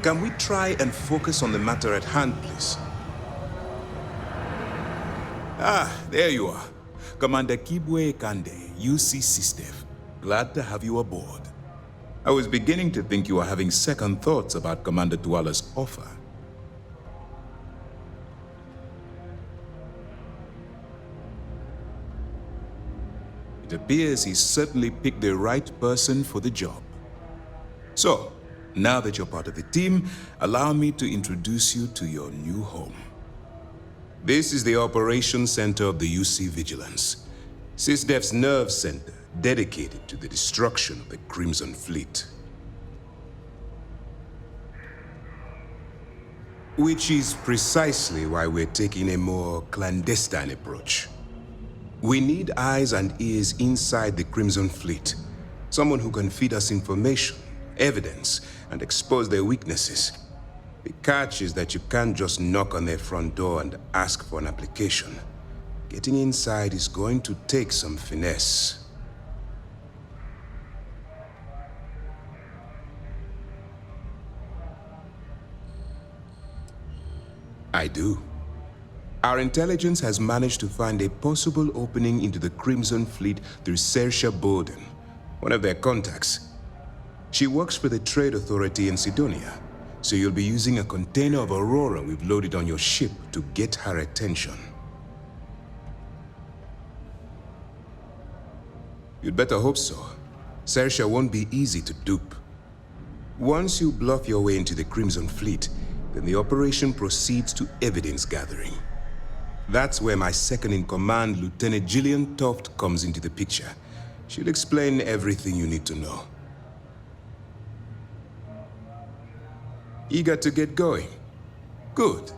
Can we try and focus on the matter at hand, please? Ah, there you are. Commander Kibwe Kande, UC SysDev. Glad to have you aboard. I was beginning to think you were having second thoughts about Commander Tuala's offer. It appears he's certainly picked the right person for the job. So, now that you're part of the team, allow me to introduce you to your new home. This is the Operations Center of the UC Vigilance, SysDev's nerve center dedicated to the destruction of the Crimson Fleet. Which is precisely why we're taking a more clandestine approach. We need eyes and ears inside the Crimson Fleet. Someone who can feed us information, evidence, and expose their weaknesses. The catch is that you can't just knock on their front door and ask for an application. Getting inside is going to take some finesse. I do. Our intelligence has managed to find a possible opening into the Crimson Fleet through Saoirse Bowden, one of their contacts. She works for the Trade Authority in Sidonia, so you'll be using a container of Aurora we've loaded on your ship to get her attention. You'd better hope so. Saoirse won't be easy to dupe. Once you bluff your way into the Crimson Fleet, then the operation proceeds to evidence gathering. That's where my second-in-command, Lieutenant Gillian Toft, comes into the picture. She'll explain everything you need to know. Eager to get going? Good.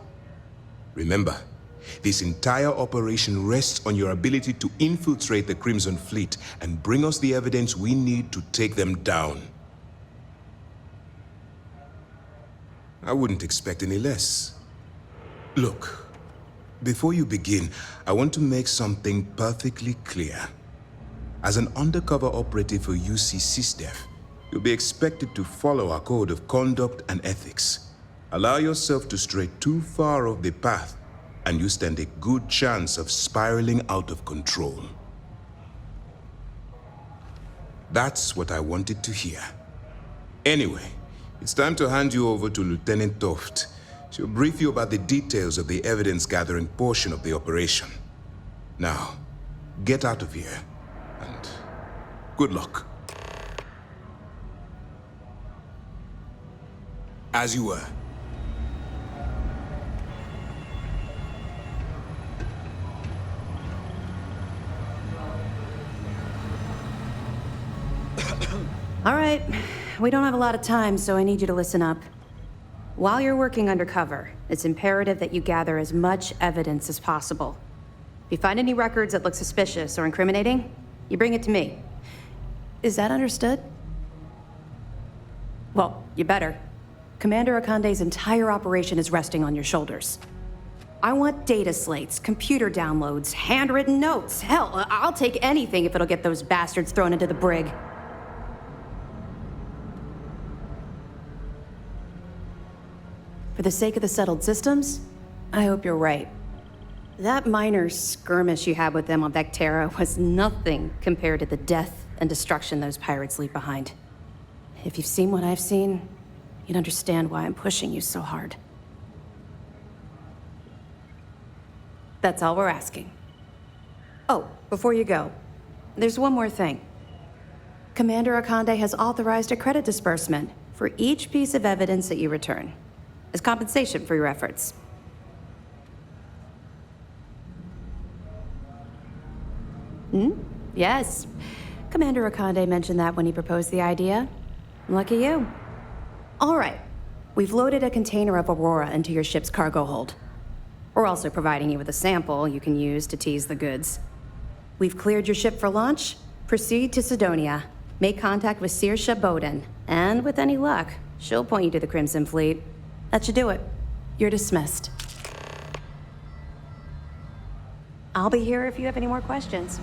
Remember, this entire operation rests on your ability to infiltrate the Crimson Fleet and bring us the evidence we need to take them down. I wouldn't expect any less. Look. Before you begin, I want to make something perfectly clear. As an undercover operative for UC SysDev, you'll be expected to follow our code of conduct and ethics. Allow yourself to stray too far off the path, and you stand a good chance of spiraling out of control. That's what I wanted to hear. Anyway, it's time to hand you over to Lieutenant Toft. She'll brief you about the details of the evidence-gathering portion of the operation. Now, get out of here, and good luck. As you were. All right, we don't have a lot of time, so I need you to listen up. While you're working undercover, it's imperative that you gather as much evidence as possible. If you find any records that look suspicious or incriminating, you bring it to me. Is that understood? Well, you better. Commander Akande's entire operation is resting on your shoulders. I want data slates, computer downloads, handwritten notes. Hell, I'll take anything if it'll get those bastards thrown into the brig. For the sake of the settled systems, I hope you're right. That minor skirmish you had with them on Vectera was nothing compared to the death and destruction those pirates leave behind. If you've seen what I've seen, you'd understand why I'm pushing you so hard. That's all we're asking. Oh, before you go, there's one more thing. Commander Akande has authorized a credit disbursement for each piece of evidence that you return, as compensation for your efforts. Yes. Commander Akande mentioned that when he proposed the idea. Lucky you. All right. We've loaded a container of Aurora into your ship's cargo hold. We're also providing you with a sample you can use to tease the goods. We've cleared your ship for launch. Proceed to Sidonia. Make contact with Saoirse Bowden. And with any luck, she'll point you to the Crimson Fleet. That should do it. You're dismissed. I'll be here if you have any more questions.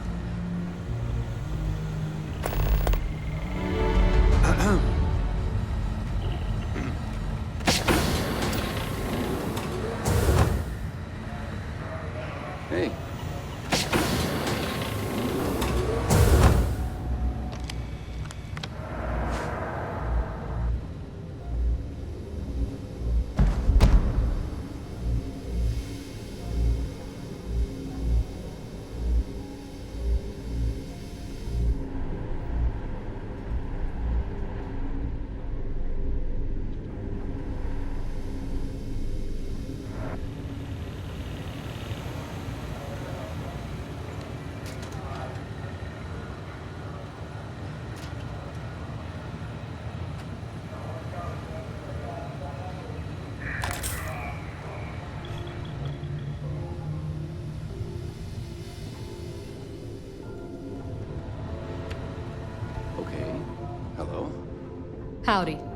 Howdy.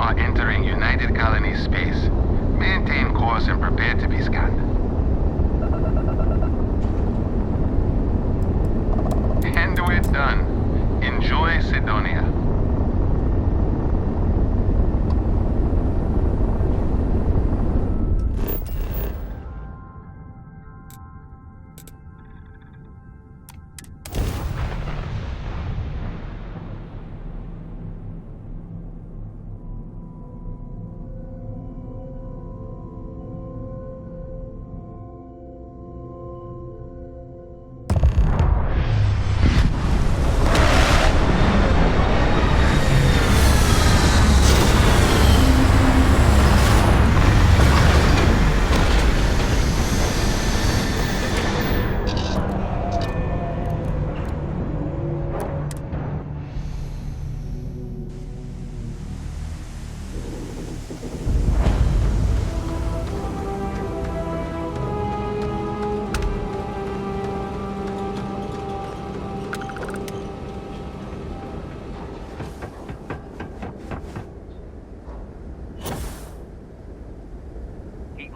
are entering United Colony space. Maintain course and prepare to be scanned. And we're done. Enjoy Sidonia.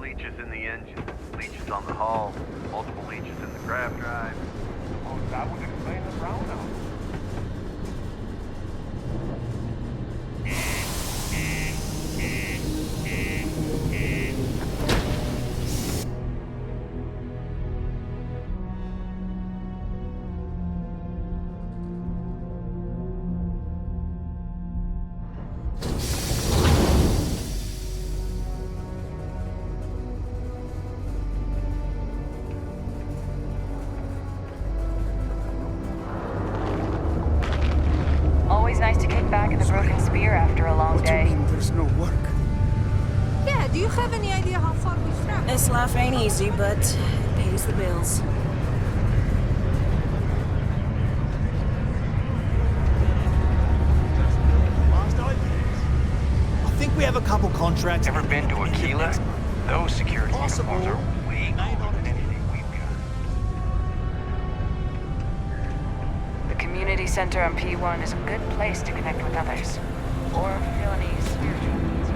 Leeches in the engine, leeches on the hull, multiple leeches in the grav drive. Oh, that would explain the brownout. Always nice to kick back in the broken spear after a long day. There's no work. Yeah, do you have any idea how far we've traveled? This life ain't easy, but it pays the bills. I think we have a couple contracts. Ever been to Aquila? Those security Possible. uniforms are way cooler than anything we've got. The community center on P1 is a good place to connect with others. Or feel any spiritual needs.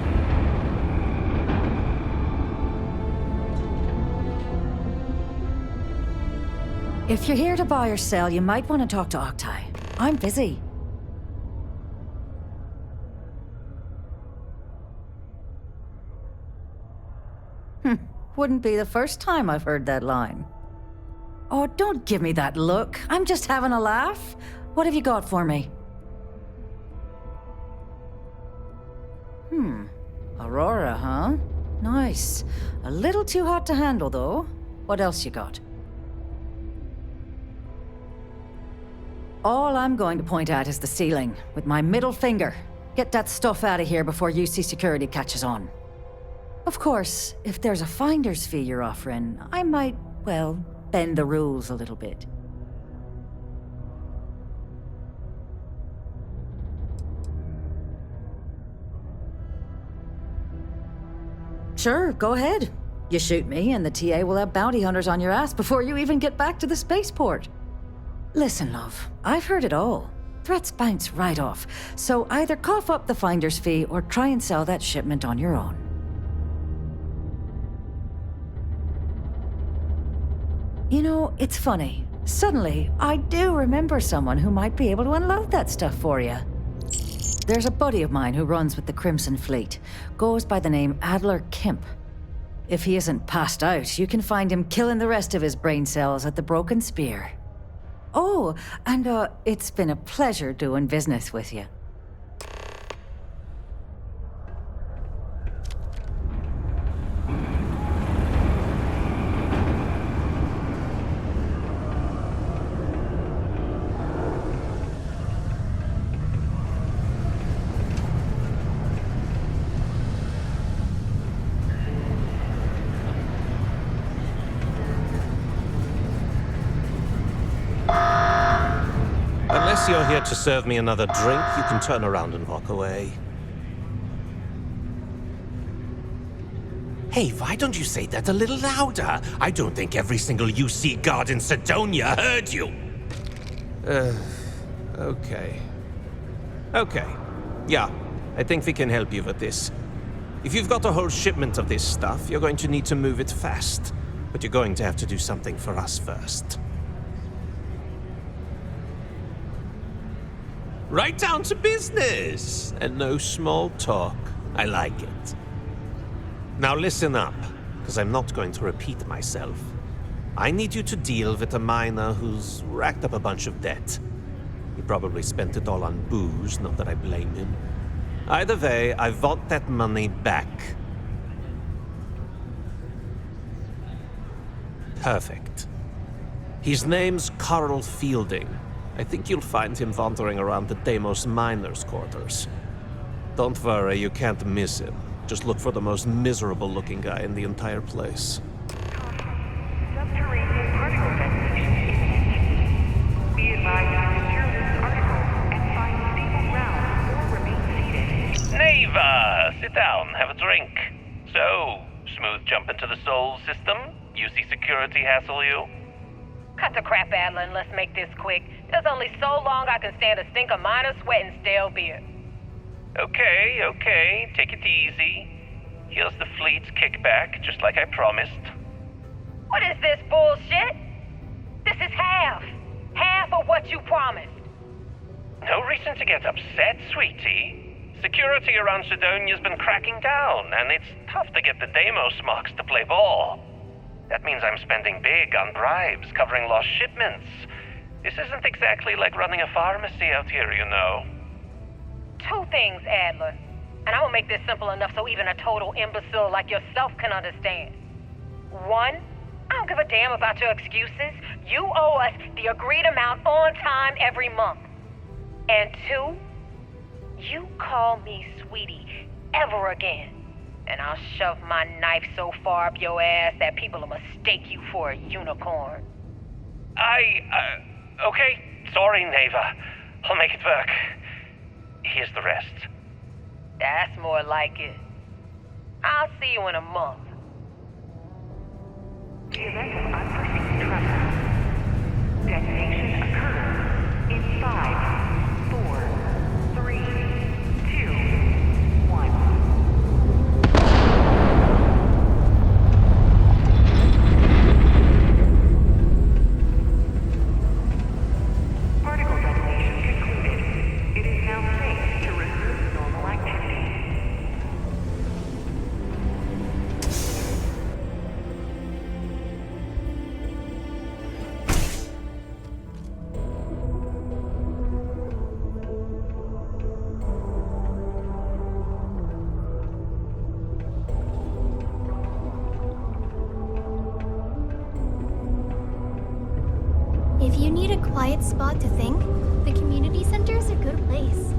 If you're here to buy or sell, you might want to talk to Octai. I'm busy. Wouldn't be the first time I've heard that line. Oh, don't give me that look. I'm just having a laugh. What have you got for me? Aurora, huh? Nice. A little too hot to handle, though. What else you got? All I'm going to point at is the ceiling, with my middle finger. Get that stuff out of here before UC security catches on. Of course, if there's a finder's fee you're offering, I might, well, bend the rules a little bit. Sure, go ahead. You shoot me, and the TA will have bounty hunters on your ass before you even get back to the spaceport. Listen, love, I've heard it all. Threats bounce right off, so either cough up the finder's fee or try and sell that shipment on your own. You know, it's funny. Suddenly, I do remember someone who might be able to unload that stuff for you. There's a buddy of mine who runs with the Crimson Fleet. Goes by the name Adler Kemp. If he isn't passed out, you can find him killing the rest of his brain cells at the Broken Spear. Oh, and it's been a pleasure doing business with you. Unless you're here to serve me another drink, you can turn around and walk away. Hey, why don't you say that a little louder? I don't think every single UC guard in Sidonia heard you. Okay. Okay. Yeah, I think we can help you with this. If you've got a whole shipment of this stuff, you're going to need to move it fast. But you're going to have to do something for us first. Right down to business! And no small talk. I like it. Now listen up, because I'm not going to repeat myself. I need you to deal with a miner who's racked up a bunch of debt. He probably spent it all on booze, not that I blame him. Either way, I want that money back. Perfect. His name's Carl Fielding. I think you'll find him wandering around the Deimos miners' quarters. Don't worry, you can't miss him. Just look for the most miserable-looking guy in the entire place. Subterranean particle detonation. Be advised to secure this article and find stable ground or remain seated. Neva, sit down, have a drink. So, smooth jump into the Soul system? UC security hassle you? Cut the crap, Adler, and let's make this quick. There's only so long I can stand a stink of minor sweat and stale beer. Okay, take it easy. Here's the fleet's kickback, just like I promised. What is this bullshit? This is half of what you promised. No reason to get upset, sweetie. Security around Sidonia's been cracking down, and it's tough to get the Deimos smocks to play ball. That means I'm spending big on bribes, covering lost shipments. This isn't exactly like running a pharmacy out here, you know. Two things, Adler. And I will make this simple enough so even a total imbecile like yourself can understand. One, I don't give a damn about your excuses. You owe us the agreed amount on time every month. And two, you call me sweetie ever again. And I'll shove my knife so far up your ass that people will mistake you for a unicorn. Okay. Sorry, Neva. I'll make it work. Here's the rest. That's more like it. I'll see you in a month. Event of unforeseen travel. Detonation occurs in 5, 4, 3, 2, 1. Particle detonation quiet spot to think? The community center is a good place.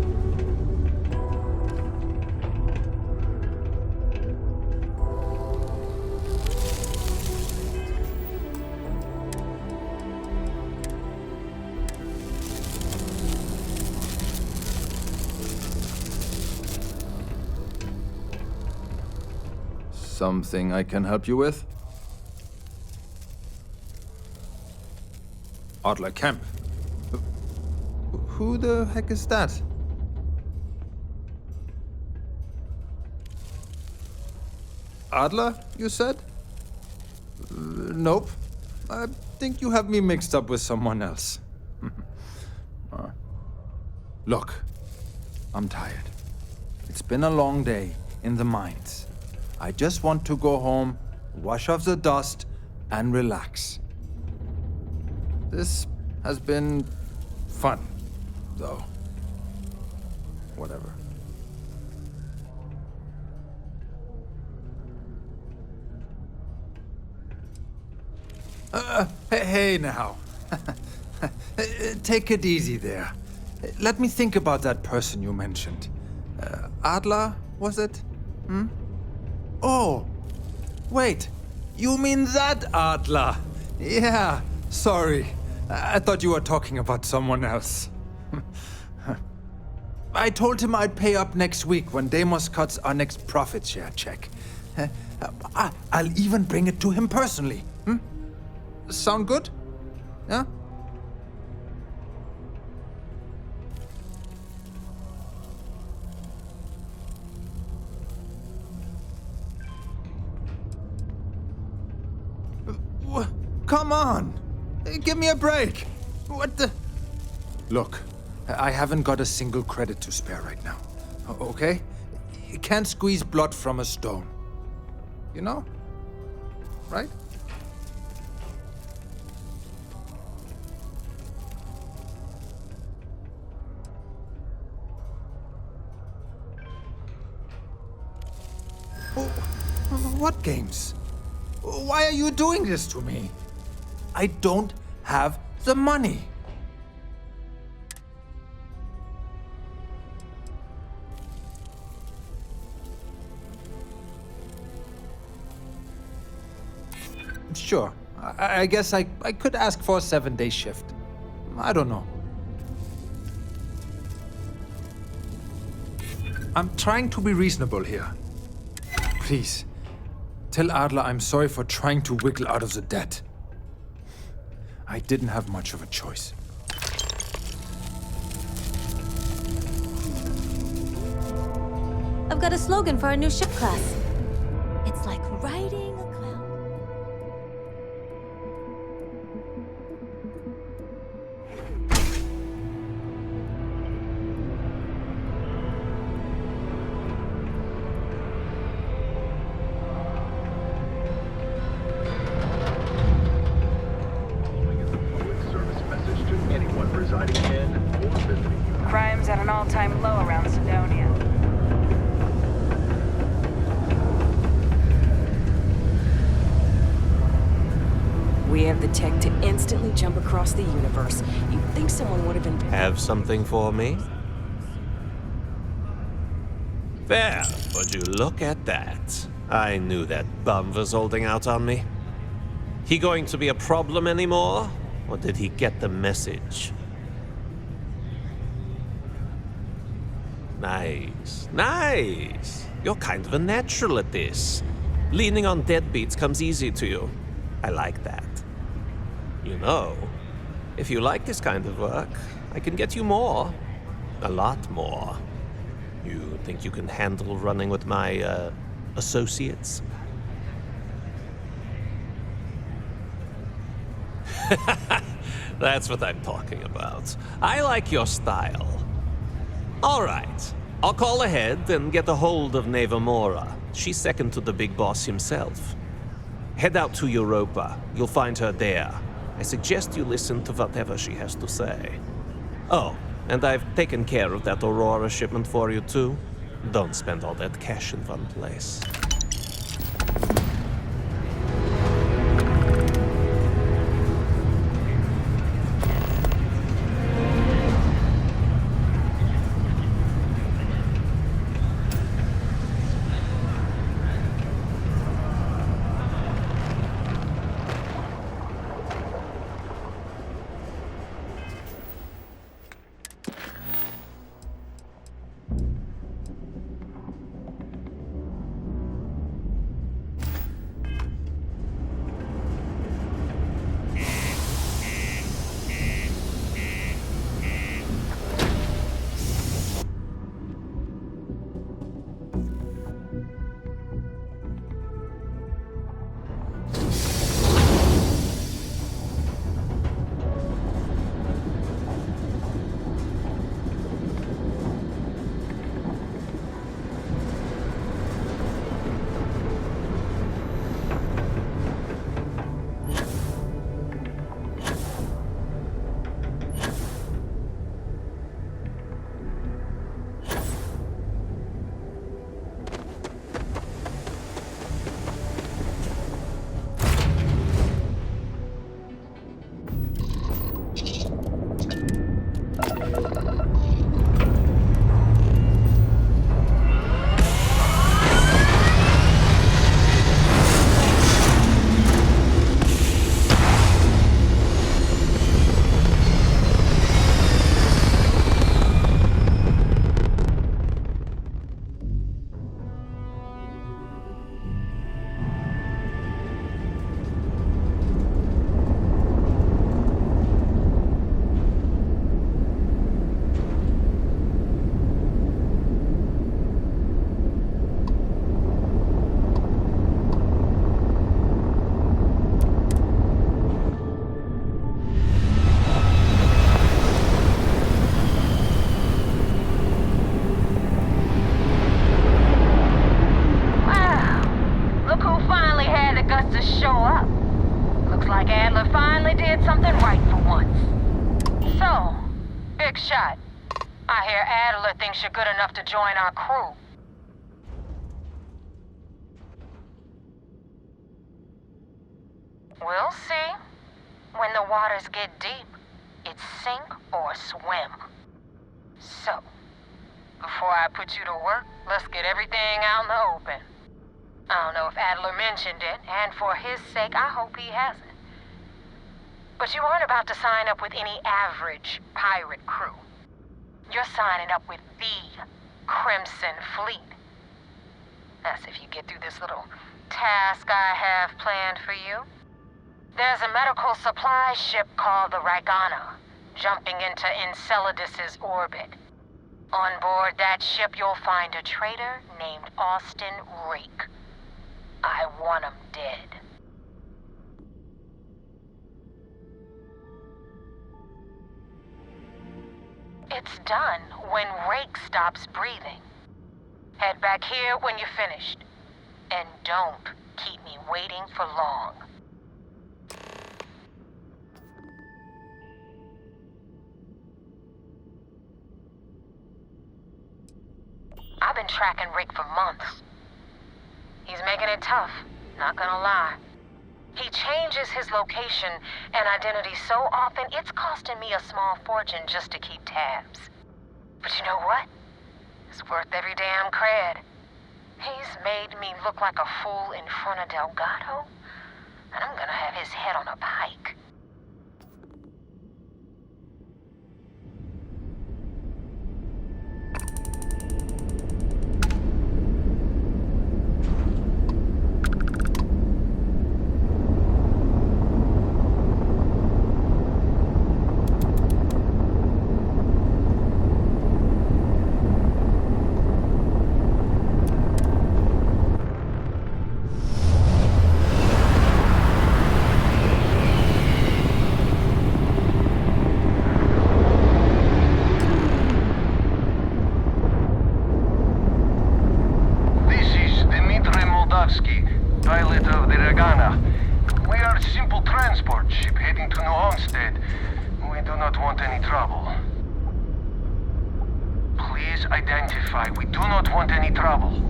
Something I can help you with? Adler Camp. Who the heck is that? Adler, you said? Nope. I think you have me mixed up with someone else. Look, I'm tired. It's been a long day in the mines. I just want to go home, wash off the dust, and relax. This has been fun, though. Whatever. Hey now. Take it easy there. Let me think about that person you mentioned. Adler, was it? Oh, wait. You mean that Adler? Yeah, sorry. I thought you were talking about someone else. I told him I'd pay up next week when Deimos cuts our next profit share check. I'll even bring it to him personally. Sound good? Yeah? Come on! Give me a break! What the... Look, I haven't got a single credit to spare right now. Okay? You can't squeeze blood from a stone. You know? Right? What games? Why are you doing this to me? I don't have the money. Sure. I guess I could ask for a 7-day shift. I don't know. I'm trying to be reasonable here. Please, tell Adler I'm sorry for trying to wiggle out of the debt. I didn't have much of a choice. I've got a slogan for our new ship class. It's like riding a cloud. Crime's at an all-time low around Sidonia. We have the tech to instantly jump across the universe. You'd think someone would have been... Have something for me? There, would you look at that? I knew that bum was holding out on me. He going to be a problem anymore? Or did he get the message? Nice, nice. You're kind of a natural at this. Leaning on deadbeats comes easy to you. I like that. You know, if you like this kind of work, I can get you more. A lot more. You think you can handle running with my, associates? That's what I'm talking about. I like your style. All right. I'll call ahead and get a hold of Nevamora. She's second to the big boss himself. Head out to Europa. You'll find her there. I suggest you listen to whatever she has to say. Oh, and I've taken care of that Aurora shipment for you too. Don't spend all that cash in one place. quick shot. I hear Adler thinks you're good enough to join our crew. We'll see. When the waters get deep, it's sink or swim. So, before I put you to work, let's get everything out in the open. I don't know if Adler mentioned it, and for his sake, I hope he hasn't. But you aren't about to sign up with any average pirate crew. You're signing up with the Crimson Fleet. That's if you get through this little task I have planned for you. There's a medical supply ship called the Ragana, jumping into Enceladus's orbit. On board that ship, you'll find a traitor named Austin Rake. I want him dead. It's done when Rake stops breathing. Head back here when you're finished. And don't keep me waiting for long. I've been tracking Rick for months. He's making it tough, not gonna lie. He changes his location and identity so often, it's costing me a small fortune just to keep tabs. But you know what? It's worth every damn cred. He's made me look like a fool in front of Delgado, and I'm gonna have his head on a pike. Pilot of the Ragana. We are a simple transport ship heading to New Homestead. We do not want any trouble. Please identify. We do not want any trouble.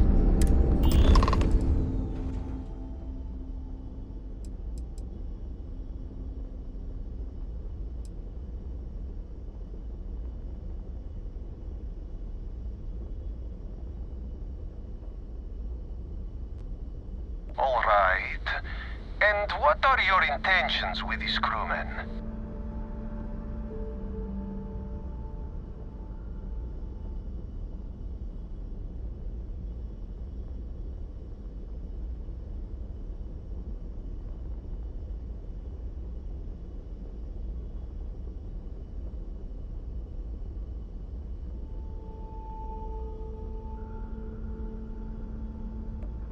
All right. And what are your intentions with these crewmen?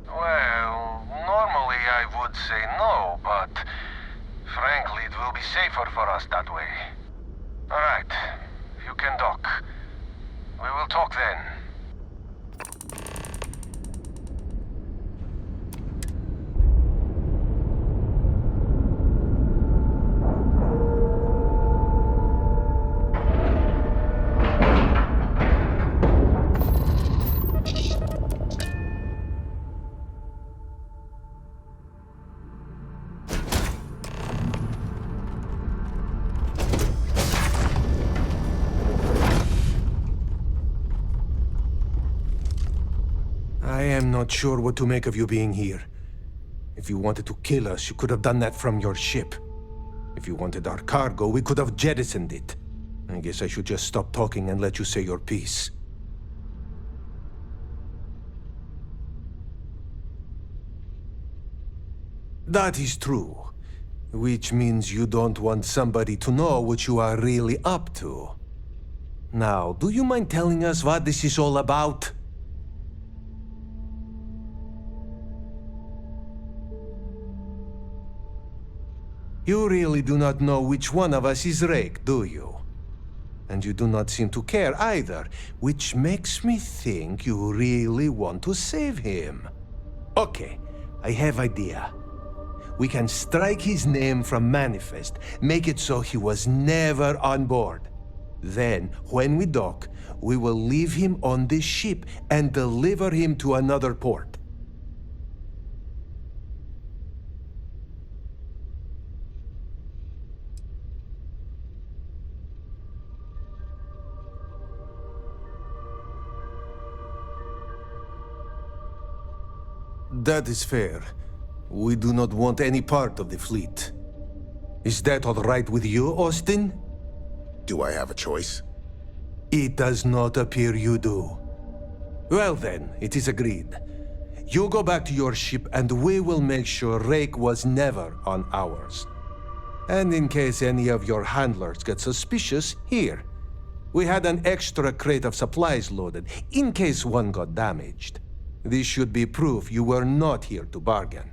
Well, normally I would say no, but frankly it will be safer for us that way. Alright, you can dock. We will talk then. I am not sure what to make of you being here. If you wanted to kill us, you could have done that from your ship. If you wanted our cargo, we could have jettisoned it. I guess I should just stop talking and let you say your piece. That is true. Which means you don't want somebody to know what you are really up to. Now, do you mind telling us what this is all about? You really do not know which one of us is Rake, do you? And you do not seem to care either, which makes me think you really want to save him. Okay, I have idea. We can strike his name from Manifest, make it so he was never on board. Then, when we dock, we will leave him on this ship and deliver him to another port. That is fair. We do not want any part of the fleet. Is that all right with you, Austin? Do I have a choice? It does not appear you do. Well then, it is agreed. You go back to your ship and we will make sure Rake was never on ours. And in case any of your handlers get suspicious, here. We had an extra crate of supplies loaded, in case one got damaged. This should be proof you were not here to bargain.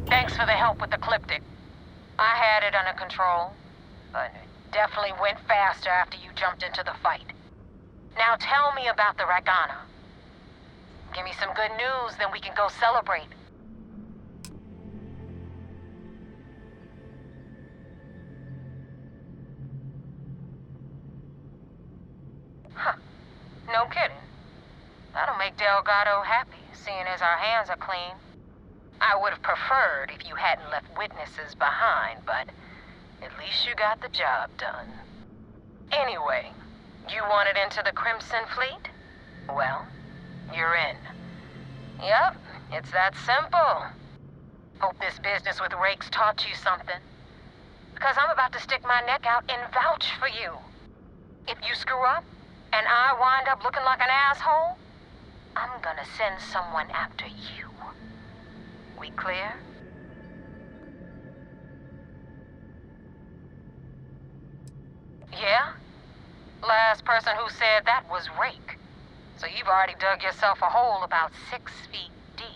Thanks for the help with the Cliptic. I had it under control, but it definitely went faster after you jumped into the fight. Now tell me about the Ragana. Give me some good news, then we can go celebrate. Huh. No kidding. That'll make Delgado happy, seeing as our hands are clean. I would have preferred if you hadn't left witnesses behind, but at least you got the job done. Anyway, you wanted into the Crimson Fleet? Well, you're in. Yep, it's that simple. Hope this business with Rake's taught you something. Because I'm about to stick my neck out and vouch for you. If you screw up, and I wind up looking like an asshole, I'm gonna send someone after you. We clear? Last person who said that was Rake. So you've already dug yourself a hole about 6 feet deep.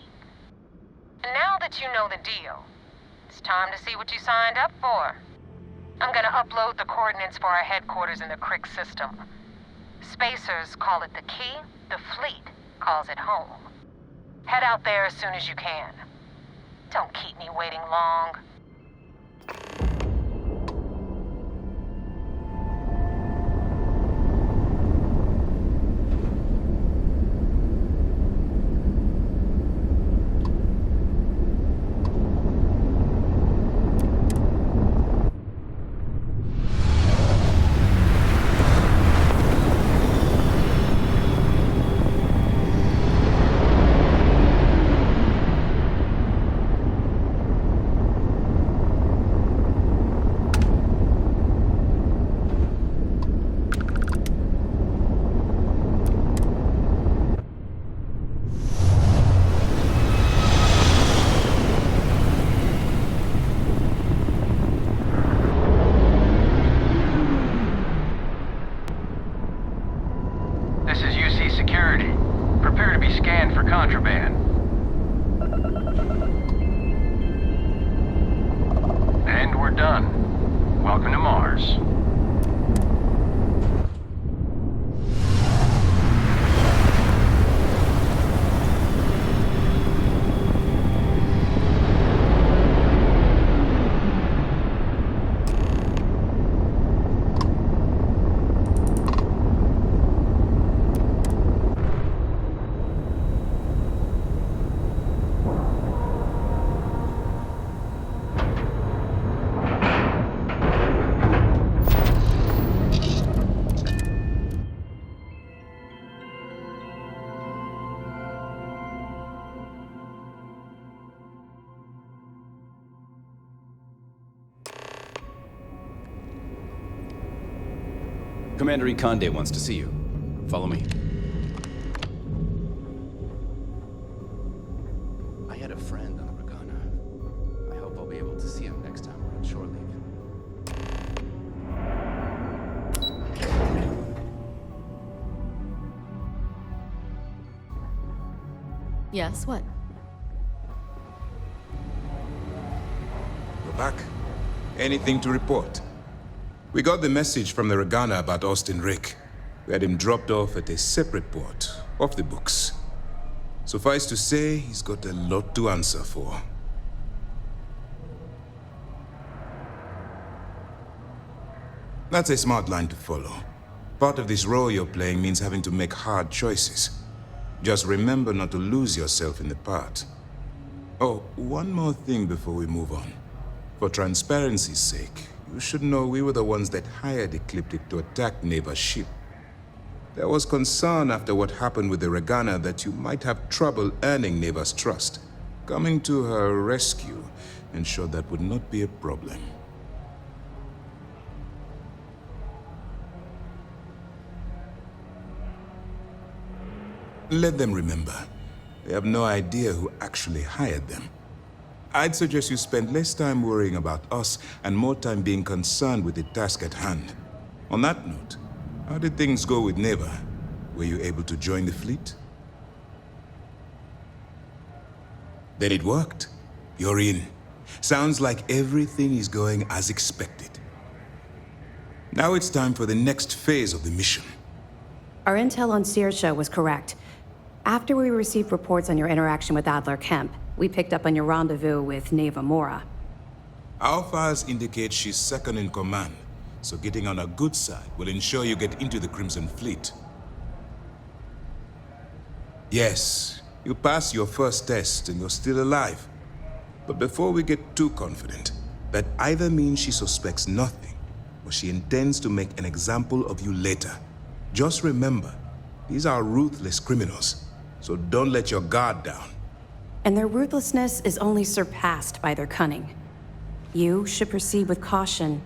And now that you know the deal, it's time to see what you signed up for. I'm gonna upload the coordinates for our headquarters in the Crick system. Spacers call it the key, the fleet calls it home. Head out there as soon as you can. Don't keep me waiting long. Contraband. And we're done. Welcome to Mars. Commander Ikande wants to see you. Follow me. I had a friend on the Regana. I hope I'll be able to see him next time we're on shore leave. Yes, what? We're back. Anything to report? We got the message from the Regana about Austin Rick. We had him dropped off at a separate port, off the books. Suffice to say, he's got a lot to answer for. That's a smart line to follow. Part of this role you're playing means having to make hard choices. Just remember not to lose yourself in the part. Oh, one more thing before we move on. For transparency's sake, you should know we were the ones that hired Ecliptic to attack Neva's ship. There was concern after what happened with the Regana that you might have trouble earning Neva's trust. Coming to her rescue ensured that would not be a problem. Let them remember, they have no idea who actually hired them. I'd suggest you spend less time worrying about us and more time being concerned with the task at hand. On that note, how did things go with Neva? Were you able to join the fleet? Then it worked. You're in. Sounds like everything is going as expected. Now it's time for the next phase of the mission. Our intel on Saoirse was correct. After we received reports on your interaction with Adler Kemp, we picked up on your rendezvous with Neva Mora. Our files indicate she's second in command, so getting on her good side will ensure you get into the Crimson Fleet. Yes, you passed your first test and you're still alive. But before we get too confident, that either means she suspects nothing, or she intends to make an example of you later. Just remember, these are ruthless criminals, so don't let your guard down. And their ruthlessness is only surpassed by their cunning. You should proceed with caution,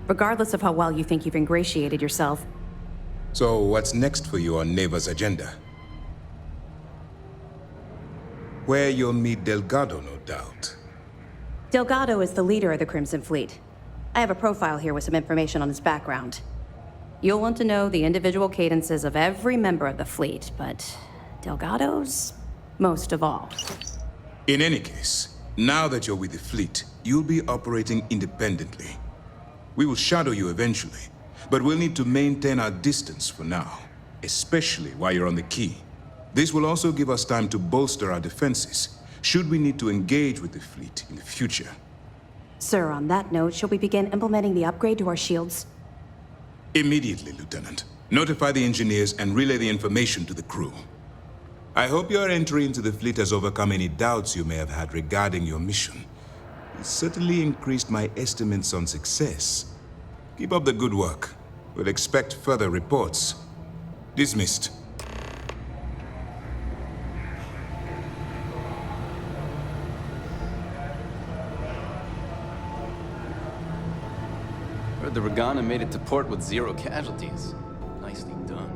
regardless of how well you think you've ingratiated yourself. So what's next for you on Neva's agenda? Where you'll meet Delgado, no doubt. Delgado is the leader of the Crimson Fleet. I have a profile here with some information on his background. You'll want to know the individual cadences of every member of the fleet, but Delgado's most of all. In any case, now that you're with the fleet, you'll be operating independently. We will shadow you eventually, but we'll need to maintain our distance for now, especially while you're on the key. This will also give us time to bolster our defenses, should we need to engage with the fleet in the future. Sir, on that note, shall we begin implementing the upgrade to our shields? Immediately, Lieutenant. Notify the engineers and relay the information to the crew. I hope your entry into the fleet has overcome any doubts you may have had regarding your mission. It certainly increased my estimates on success. Keep up the good work. We'll expect further reports. Dismissed. Heard the Regana made it to port with 0 casualties. Nicely done.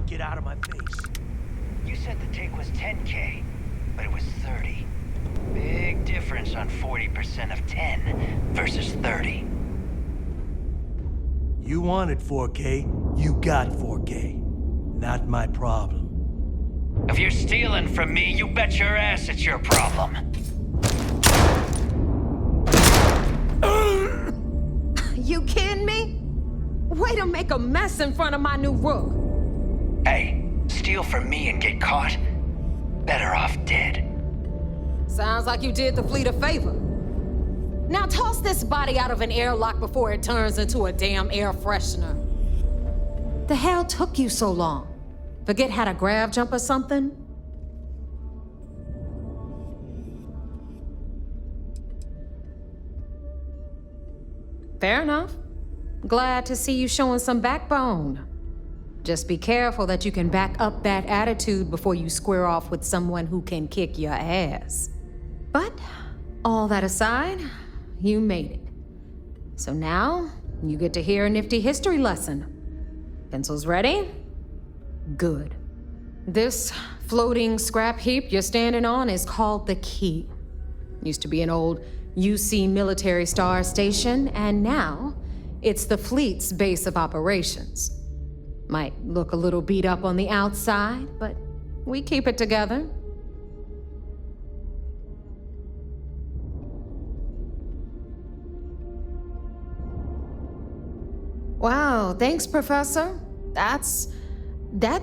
Get out of my face. You said the take was 10K, but it was 30. Big difference on 40% of 10 versus 30. You wanted 4K, you got 4K. Not my problem. If you're stealing from me, you bet your ass it's your problem. You kidding me? Way to make a mess in front of my new rook. Hey, steal from me and get caught? Better off dead. Sounds like you did the fleet a favor. Now toss this body out of an airlock before it turns into a damn air freshener. The hell took you so long? Forget how to grav jump or something? Fair enough. Glad to see you showing some backbone. Just be careful that you can back up that attitude before you square off with someone who can kick your ass. But, all that aside, you made it. So now, you get to hear a nifty history lesson. Pencils ready? Good. This floating scrap heap you're standing on is called the Key. Used to be an old UC military star station, and now it's the fleet's base of operations. Might look a little beat up on the outside, but we keep it together. Wow, thanks, Professor. That's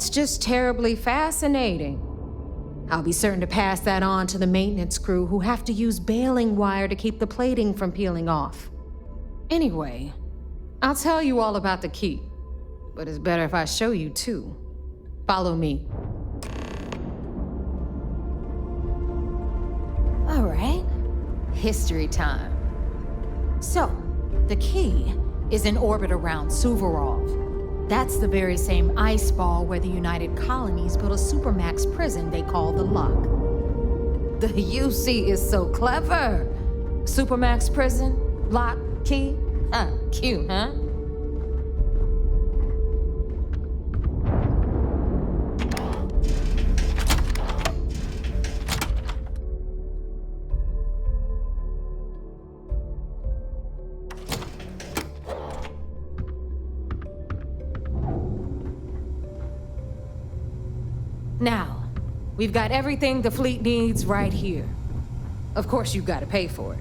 just terribly fascinating. I'll be certain to pass that on to the maintenance crew who have to use baling wire to keep the plating from peeling off. Anyway, I'll tell you all about the Key. But it's better if I show you, too. Follow me. All right. History time. So, the Key is in orbit around Suvorov. That's the very same ice ball where the United Colonies built a supermax prison they call the Lock. The UC is so clever. Supermax prison, lock, key. Cute, huh? Now, we've got everything the fleet needs right here. Of course, you've got to pay for it.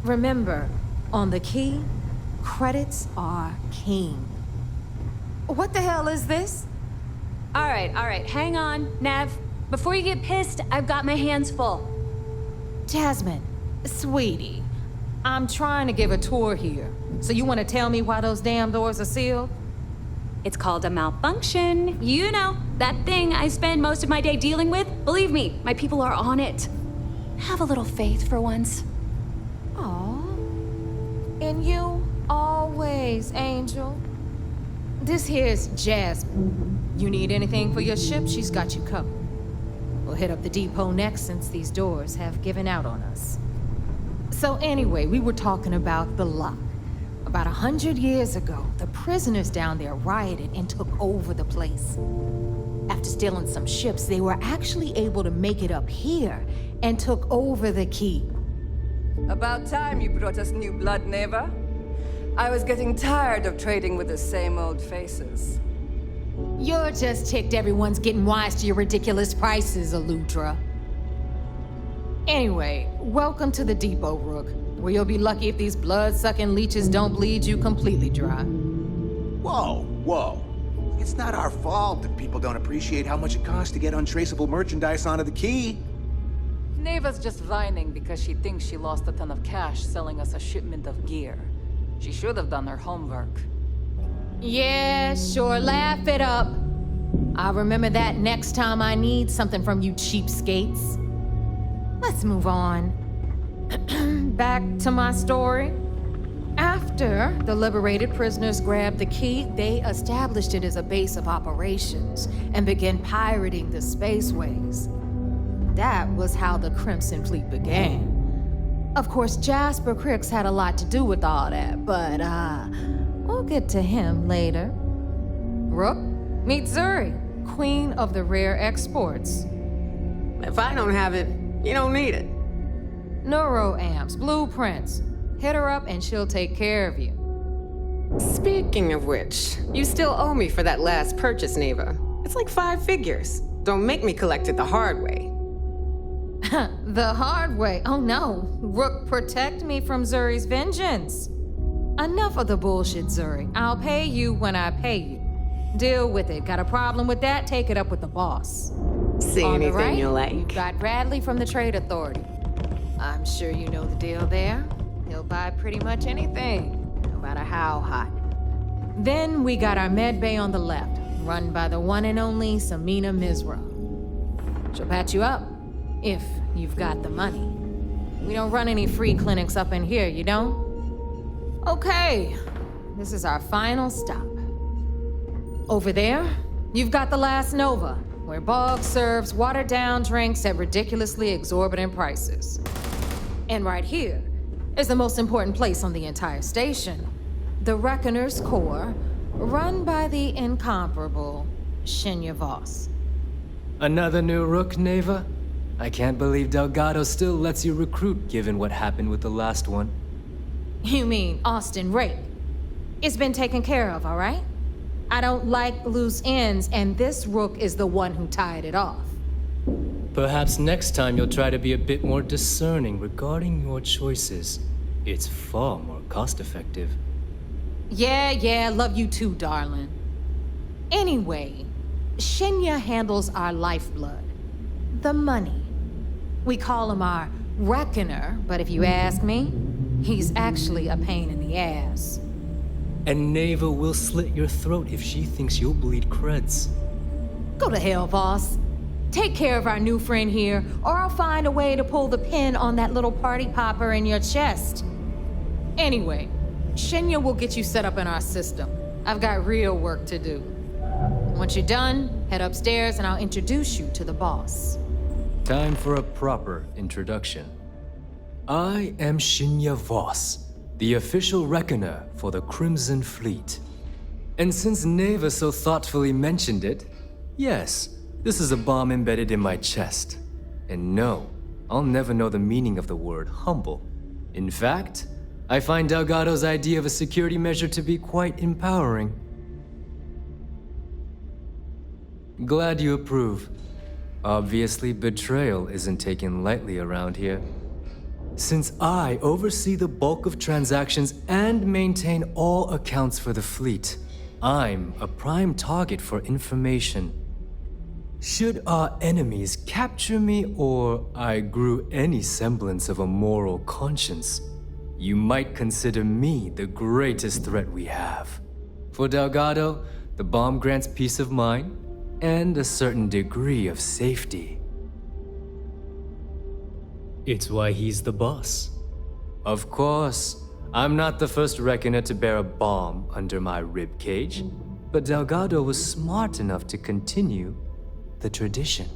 Remember, on the key, credits are king. What the hell is this? All right, hang on, Nev. Before you get pissed, I've got my hands full. Jasmine, sweetie, I'm trying to give a tour here. So you want to tell me why those damn doors are sealed? It's called a malfunction. You know, that thing I spend most of my day dealing with. Believe me, my people are on it. Have a little faith for once. Aw. And you always, Angel. This here's Jasmine. You need anything for your ship, she's got you covered. We'll hit up the depot next since these doors have given out on us. So anyway, we were talking about the Lock. About 100 years ago, the prisoners down there rioted and took over the place. After stealing some ships, they were actually able to make it up here and took over the keep. About time you brought us new blood, Neva. I was getting tired of trading with the same old faces. You're just ticked everyone's getting wise to your ridiculous prices, Aludra. Anyway, welcome to the depot, Rook, where you'll be lucky if these blood-sucking leeches don't bleed you completely dry. Whoa. It's not our fault that people don't appreciate how much it costs to get untraceable merchandise onto the key. Neva's just whining because she thinks she lost a ton of cash selling us a shipment of gear. She should have done her homework. Yeah, sure, laugh it up. I'll remember that next time I need something from you cheapskates. Let's move on. Back to my story. After the liberated prisoners grabbed the key, they established it as a base of operations and began pirating the spaceways. That was how the Crimson Fleet began. Of course, Jasper Cricks had a lot to do with all that, but we'll get to him later. Rook, meet Zuri, queen of the rare exports. If I don't have it, you don't need it. Neuroamps, blueprints. Hit her up and she'll take care of you. Speaking of which, you still owe me for that last purchase, Neva. It's like 5 figures. Don't make me collect it the hard way. The hard way? Oh no. Rook, protect me from Zuri's vengeance. Enough of the bullshit, Zuri. I'll pay you when I pay you. Deal with it. Got a problem with that? Take it up with the boss. See On anything the right, you like. You've got Bradley from the Trade Authority. I'm sure you know the deal there. He'll buy pretty much anything, no matter how hot. Then we got our med bay on the left, run by the one and only Samina Mizra. She'll patch you up, if you've got the money. We don't run any free clinics up in here, you don't? Okay, this is our final stop. Over there, you've got the Last Nova, where Bog serves watered-down drinks at ridiculously exorbitant prices. And right here is the most important place on the entire station, the Reckoner's Core, run by the incomparable Shinya Voss. Another new Rook, Neva? I can't believe Delgado still lets you recruit given what happened with the last one. You mean Austin Rake? It's been taken care of, all right? I don't like loose ends, and this Rook is the one who tied it off. Perhaps next time you'll try to be a bit more discerning regarding your choices. It's far more cost-effective. Yeah, love you too, darling. Anyway, Shinya handles our lifeblood. The money. We call him our Reckoner, but if you ask me, he's actually a pain in the ass. And Neva will slit your throat if she thinks you'll bleed creds. Go to hell, boss. Take care of our new friend here, or I'll find a way to pull the pin on that little party popper in your chest. Anyway, Shinya will get you set up in our system. I've got real work to do. Once you're done, head upstairs and I'll introduce you to the boss. Time for a proper introduction. I am Shinya Voss, the official reckoner for the Crimson Fleet. And since Neva so thoughtfully mentioned it, yes, this is a bomb embedded in my chest. And no, I'll never know the meaning of the word humble. In fact, I find Delgado's idea of a security measure to be quite empowering. Glad you approve. Obviously, betrayal isn't taken lightly around here. Since I oversee the bulk of transactions and maintain all accounts for the fleet, I'm a prime target for information. Should our enemies capture me or I grew any semblance of a moral conscience, you might consider me the greatest threat we have. For Delgado, the bomb grants peace of mind and a certain degree of safety. It's why he's the boss. Of course, I'm not the first reckoner to bear a bomb under my ribcage, but Delgado was smart enough to continue the tradition.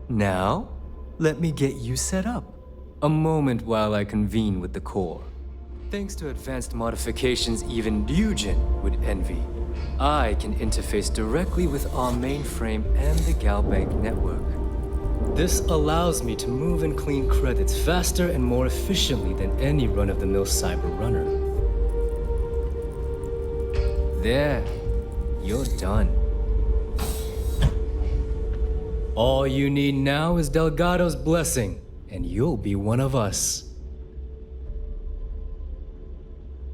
Now, let me get you set up. A moment while I convene with the core. Thanks to advanced modifications even Ryujin would envy, I can interface directly with our mainframe and the Galbank network. This allows me to move and clean credits faster and more efficiently than any run-of-the-mill cyber runner. There, you're done. All you need now is Delgado's blessing, and you'll be one of us.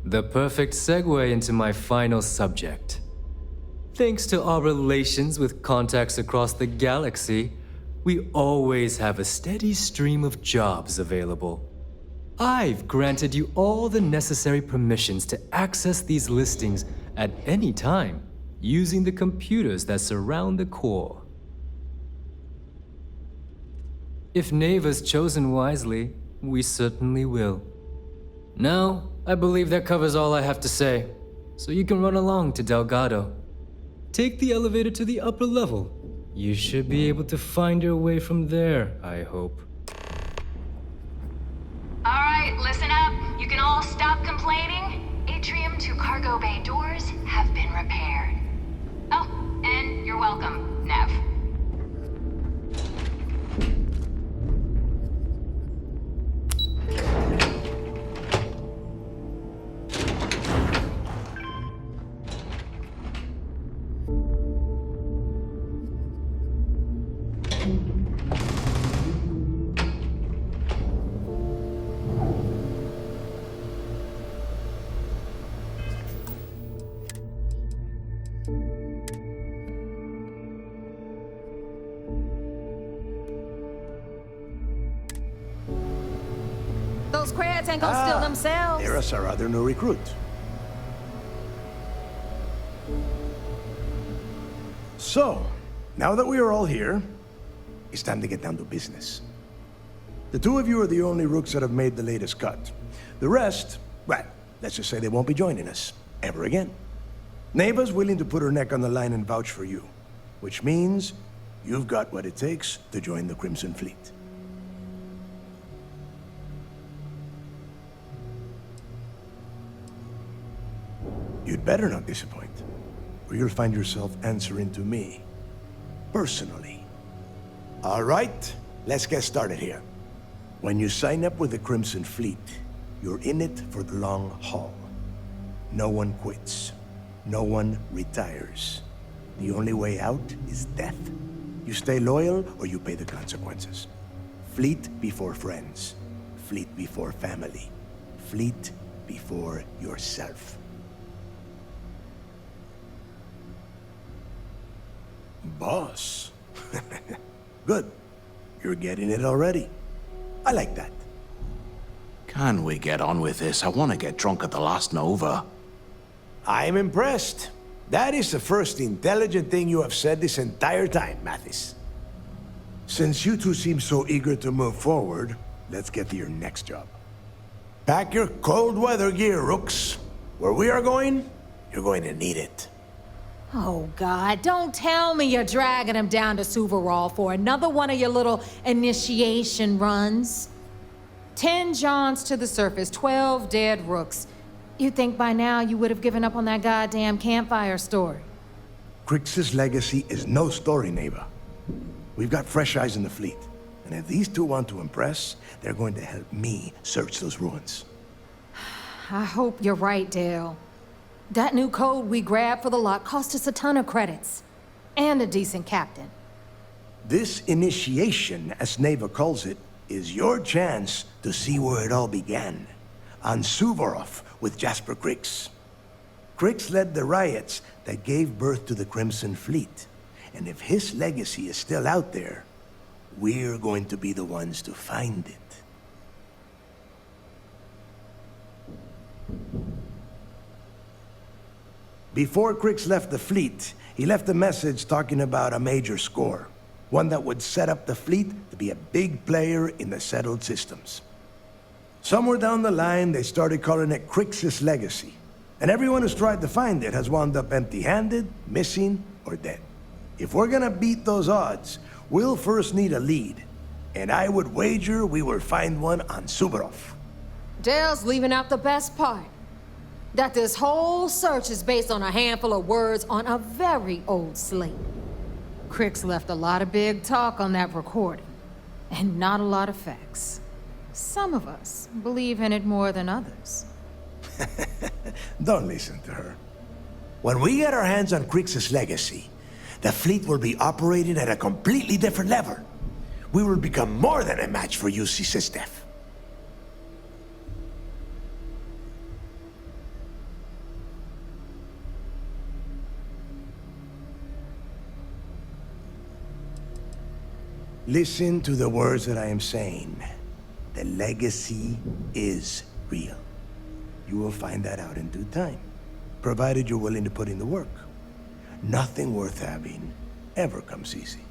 The perfect segue into my final subject. Thanks to our relations with contacts across the galaxy, we always have a steady stream of jobs available. I've granted you all the necessary permissions to access these listings at any time, using the computers that surround the core. If Neva's chosen wisely, we certainly will. Now, I believe that covers all I have to say, so you can run along to Delgado. Take the elevator to the upper level. You should be able to find your way from there, I hope. All right, listen up. You can all stop complaining. Atrium to cargo bay doors have been repaired. Oh, and you're welcome, Nev. Those crabs ain't gonna steal themselves. There's our other new recruit. So, now that we are all here, it's time to get down to business. The two of you are the only rooks that have made the latest cut. The rest, well, let's just say they won't be joining us ever again. Neva's willing to put her neck on the line and vouch for you, which means you've got what it takes to join the Crimson Fleet. You'd better not disappoint, or you'll find yourself answering to me, personally. All right, let's get started here. When you sign up with the Crimson Fleet, you're in it for the long haul. No one quits. No one retires. The only way out is death. You stay loyal, or you pay the consequences. Fleet before friends. Fleet before family. Fleet before yourself. Boss. Good. You're getting it already. I like that. Can we get on with this? I want to get drunk at the last Nova. I'm impressed. That is the first intelligent thing you have said this entire time, Mathis. Since you two seem so eager to move forward, let's get to your next job. Pack your cold weather gear, rooks. Where we are going, you're going to need it. Oh, God, don't tell me you're dragging him down to Suvorov for another one of your little initiation runs. 10 Johns to the surface, 12 dead rooks. You'd think by now you would have given up on that goddamn campfire story. Crix's legacy is no story, neighbor. We've got fresh eyes in the fleet. And if these two want to impress, they're going to help me search those ruins. I hope you're right, Dale. That new code we grabbed for the lot cost us a ton of credits. And a decent captain. This initiation, as Neva calls it, is your chance to see where it all began. On Suvorov with Jasper Crix. Crix led the riots that gave birth to the Crimson Fleet. And if his legacy is still out there, we're going to be the ones to find it. Before Crix left the fleet, he left a message talking about a major score. One that would set up the fleet to be a big player in the settled systems. Somewhere down the line, they started calling it Crix's legacy. And everyone who's tried to find it has wound up empty-handed, missing, or dead. If we're gonna beat those odds, we'll first need a lead. And I would wager we will find one on Suvorov. Dale's leaving out the best part. That this whole search is based on a handful of words on a very old slate. Crix left a lot of big talk on that recording, and not a lot of facts. Some of us believe in it more than others. Don't listen to her. When we get our hands on Crix's legacy, the fleet will be operating at a completely different level. We will become more than a match for UC System. Listen to the words that I am saying. The legacy is real. You will find that out in due time, provided you're willing to put in the work. Nothing worth having ever comes easy.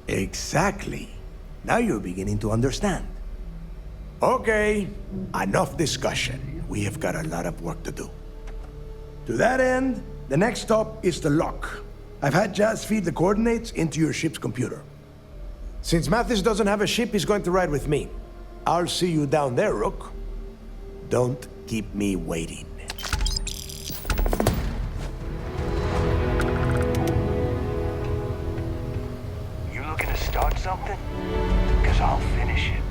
Exactly. Now you're beginning to understand. Okay, enough discussion. We have got a lot of work to do. To that end, the next stop is the lock. I've had Jazz feed the coordinates into your ship's computer. Since Mathis doesn't have a ship, he's going to ride with me. I'll see you down there, Rook. Don't keep me waiting. You looking to start something? Because I'll finish it.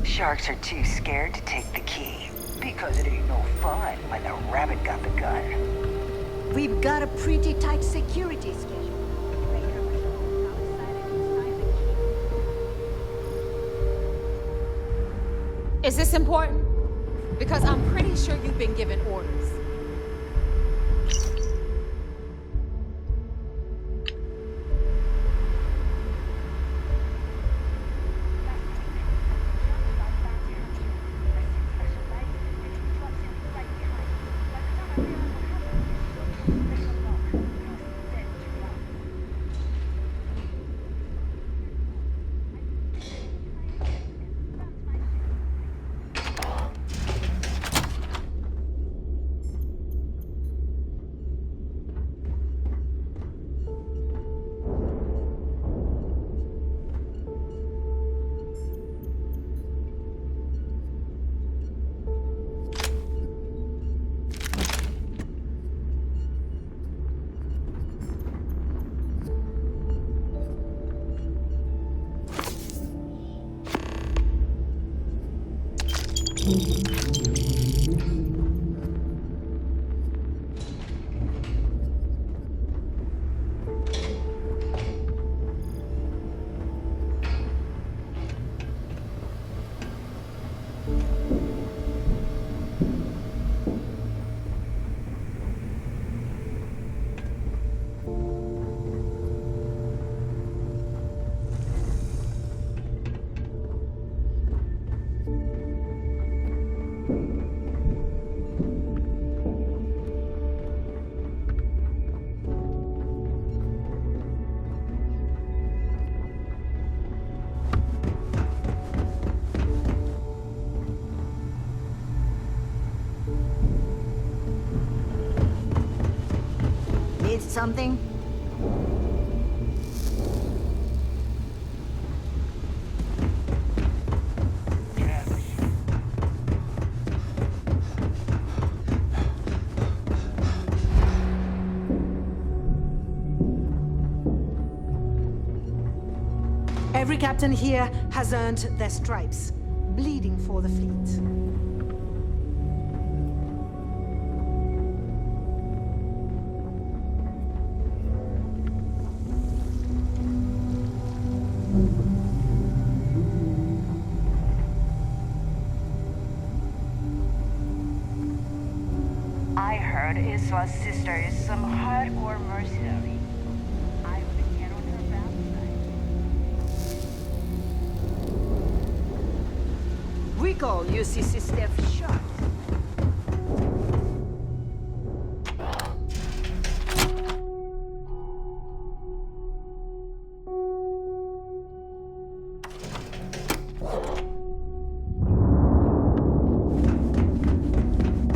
Sharks are too scared to take the key. Because it ain't no fun when the rabbit got the gun. We've got a pretty tight security schedule. Is this important? Because I'm pretty sure you've been given orders. say something? Every captain here has earned their stripes, bleeding for the fleet. I heard Iswa's sister is some hardcore mercenary. I would get on her backside. We call UCC Steph shot.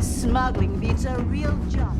Smuggling beats a real job.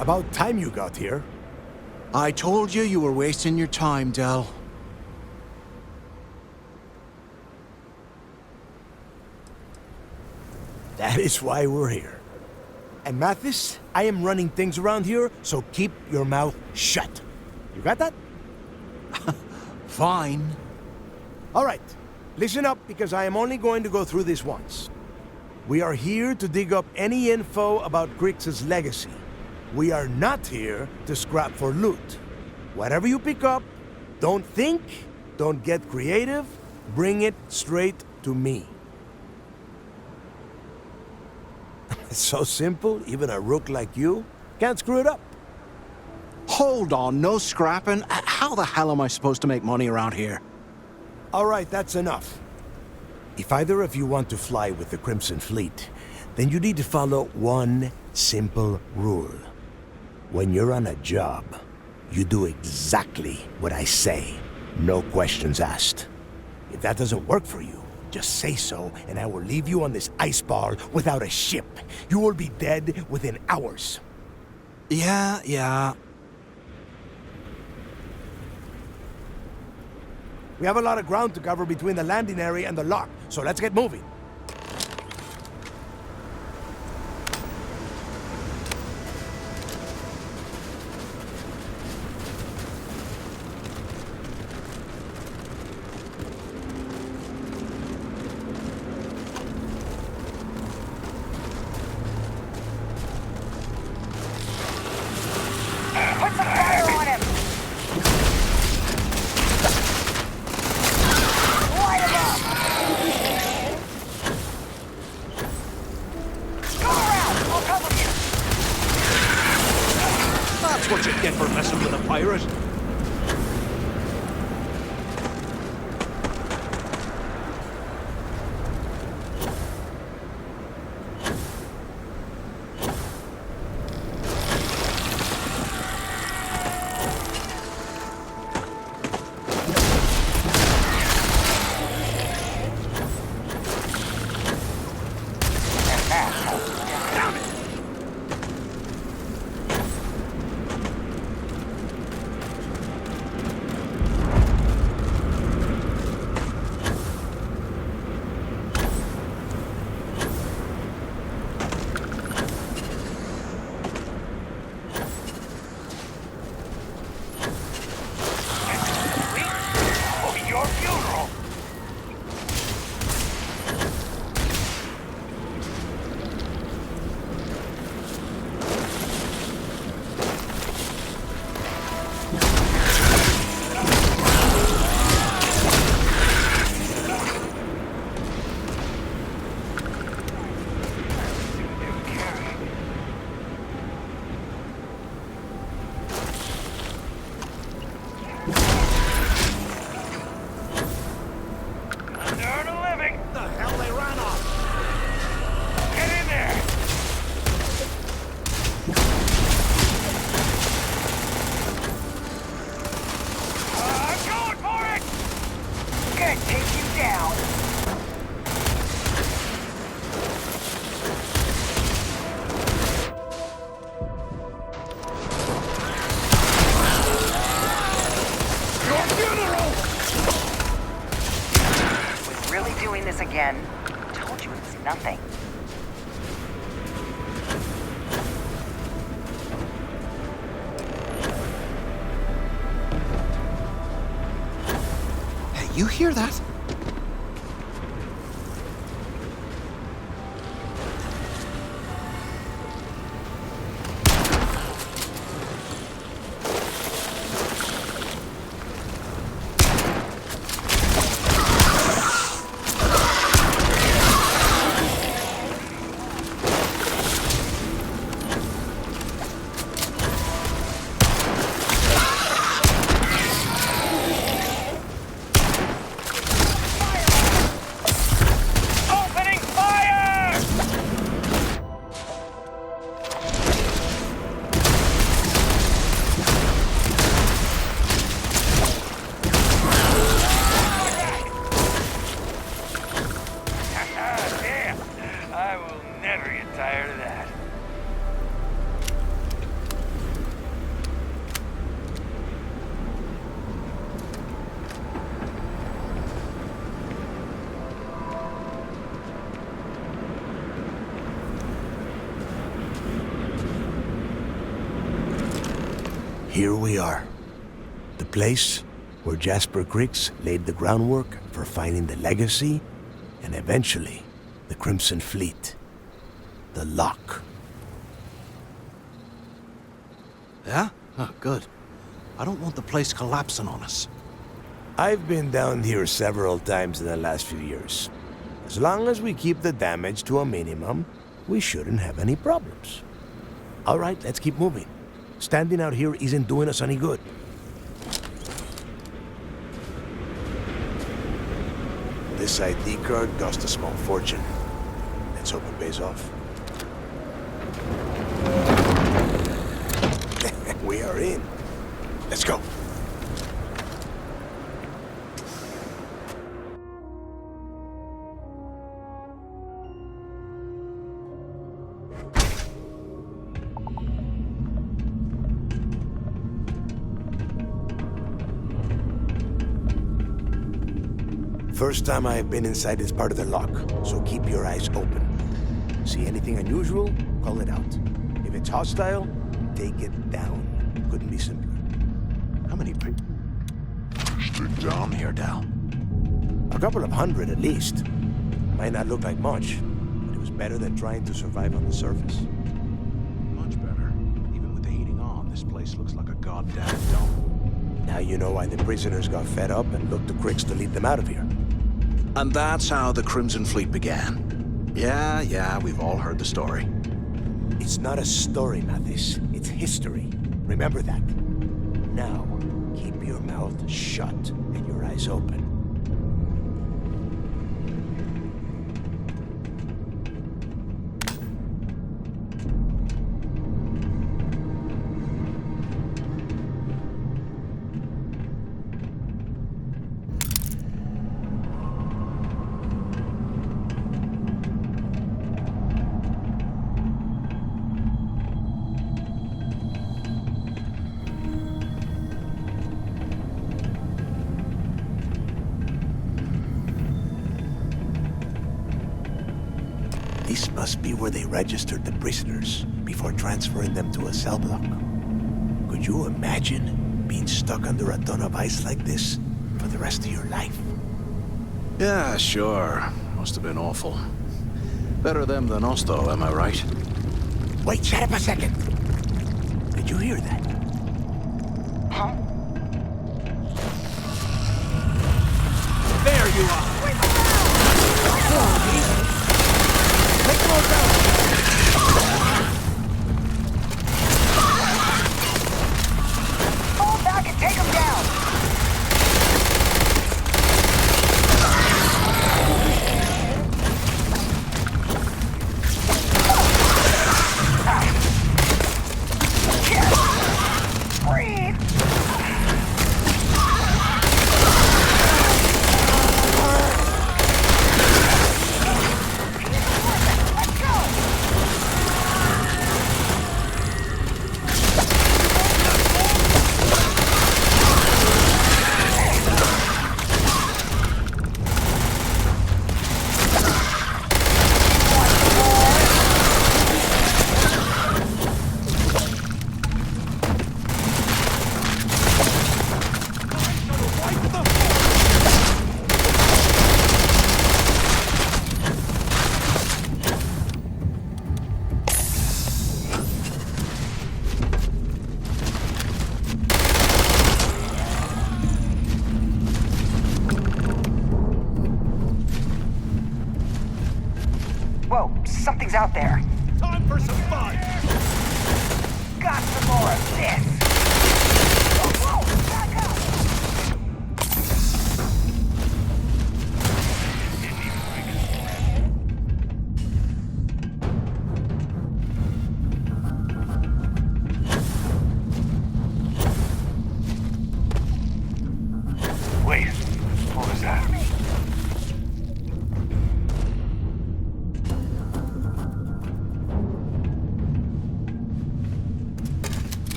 About time you got here. I told you you were wasting your time, Del. That is why we're here. And Mathis, I am running things around here, so keep your mouth shut. You got that? Fine. All right, listen up because I am only going to go through this once. We are here to dig up any info about Grix's legacy. We are not here to scrap for loot. Whatever you pick up, don't think, don't get creative, bring it straight to me. It's so simple, even a rook like you can't screw it up. Hold on, no scrapping. How the hell am I supposed to make money around here? All right, that's enough. If either of you want to fly with the Crimson Fleet, then you need to follow one simple rule. When you're on a job, you do exactly what I say, no questions asked. If that doesn't work for you, just say so, and I will leave you on this ice bar without a ship. You will be dead within hours. Yeah. We have a lot of ground to cover between the landing area and the lock, so let's get moving. Put some fire on him! Light him up! Go around! I'll cover you! That's what you get for messing with a pirate. Your funeral! Again. Told you it's nothing. Hey, you hear that? Here we are. The place where Jasper Griggs laid the groundwork for finding the legacy and eventually the Crimson Fleet. The lock. Yeah? Oh, good. I don't want the place collapsing on us. I've been down here several times in the last few years. As long as we keep the damage to a minimum, we shouldn't have any problems. All right, let's keep moving. Standing out here isn't doing us any good. This ID card cost a small fortune. Let's hope it pays off. We are in. Let's go. First time I have been inside this part of the lock, so keep your eyes open. See anything unusual, call it out. If it's hostile, take it down. Couldn't be simpler. How many people? Stick down here, Dal. A couple of hundred at least. Might not look like much, but it was better than trying to survive on the surface. Much better. Even with the heating on, this place looks like a goddamn dump. Now you know why the prisoners got fed up and looked to Crix to lead them out of here. And that's how the Crimson Fleet began. Yeah, we've all heard the story. It's not a story, Mathis. It's history. Remember that. Now, keep your mouth shut and your eyes open. This must be where they registered the prisoners before transferring them to a cell block. Could you imagine being stuck under a ton of ice like this for the rest of your life? Yeah, sure. Must have been awful. Better them than us, though, am I right? Wait, shut up a second. Did you hear that? Huh? There you are! Take more down! Fall back and take him down! Breathe! Whoa, something's out there. Time for some fun! Got some more of this! Whoa, back up! Wait, what was that?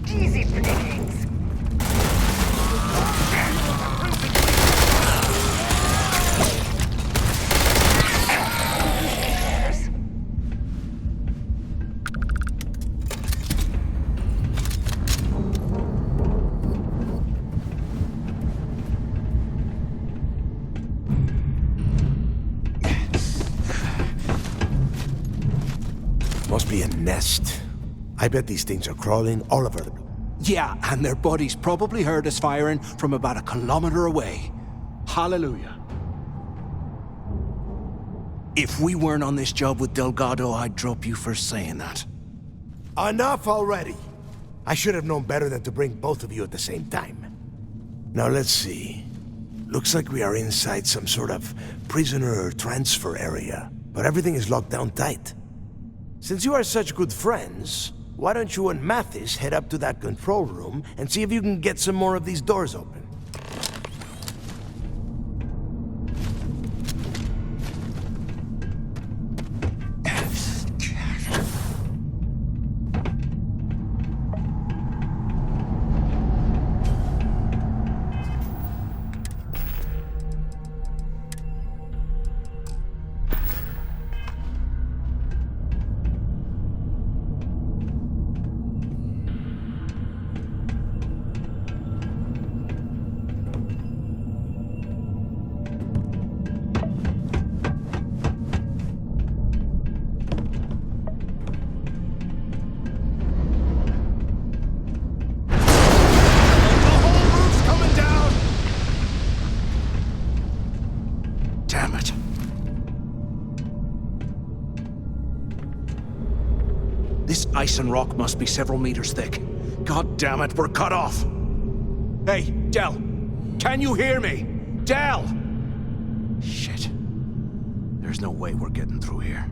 Easy pickings! Must be a nest. I bet these things are crawling all over the place. Yeah, and their buddies probably heard us firing from about 1 kilometer away. Hallelujah. If we weren't on this job with Delgado, I'd drop you for saying that. Enough already! I should have known better than to bring both of you at the same time. Now let's see. Looks like we are inside some sort of prisoner transfer area, but everything is locked down tight. Since you are such good friends, why don't you and Mathis head up to that control room and see if you can get some more of these doors open? ice and rock must be several meters thick. God damn it, we're cut off! Hey, Del! Can you hear me? Del! Shit. There's no way we're getting through here.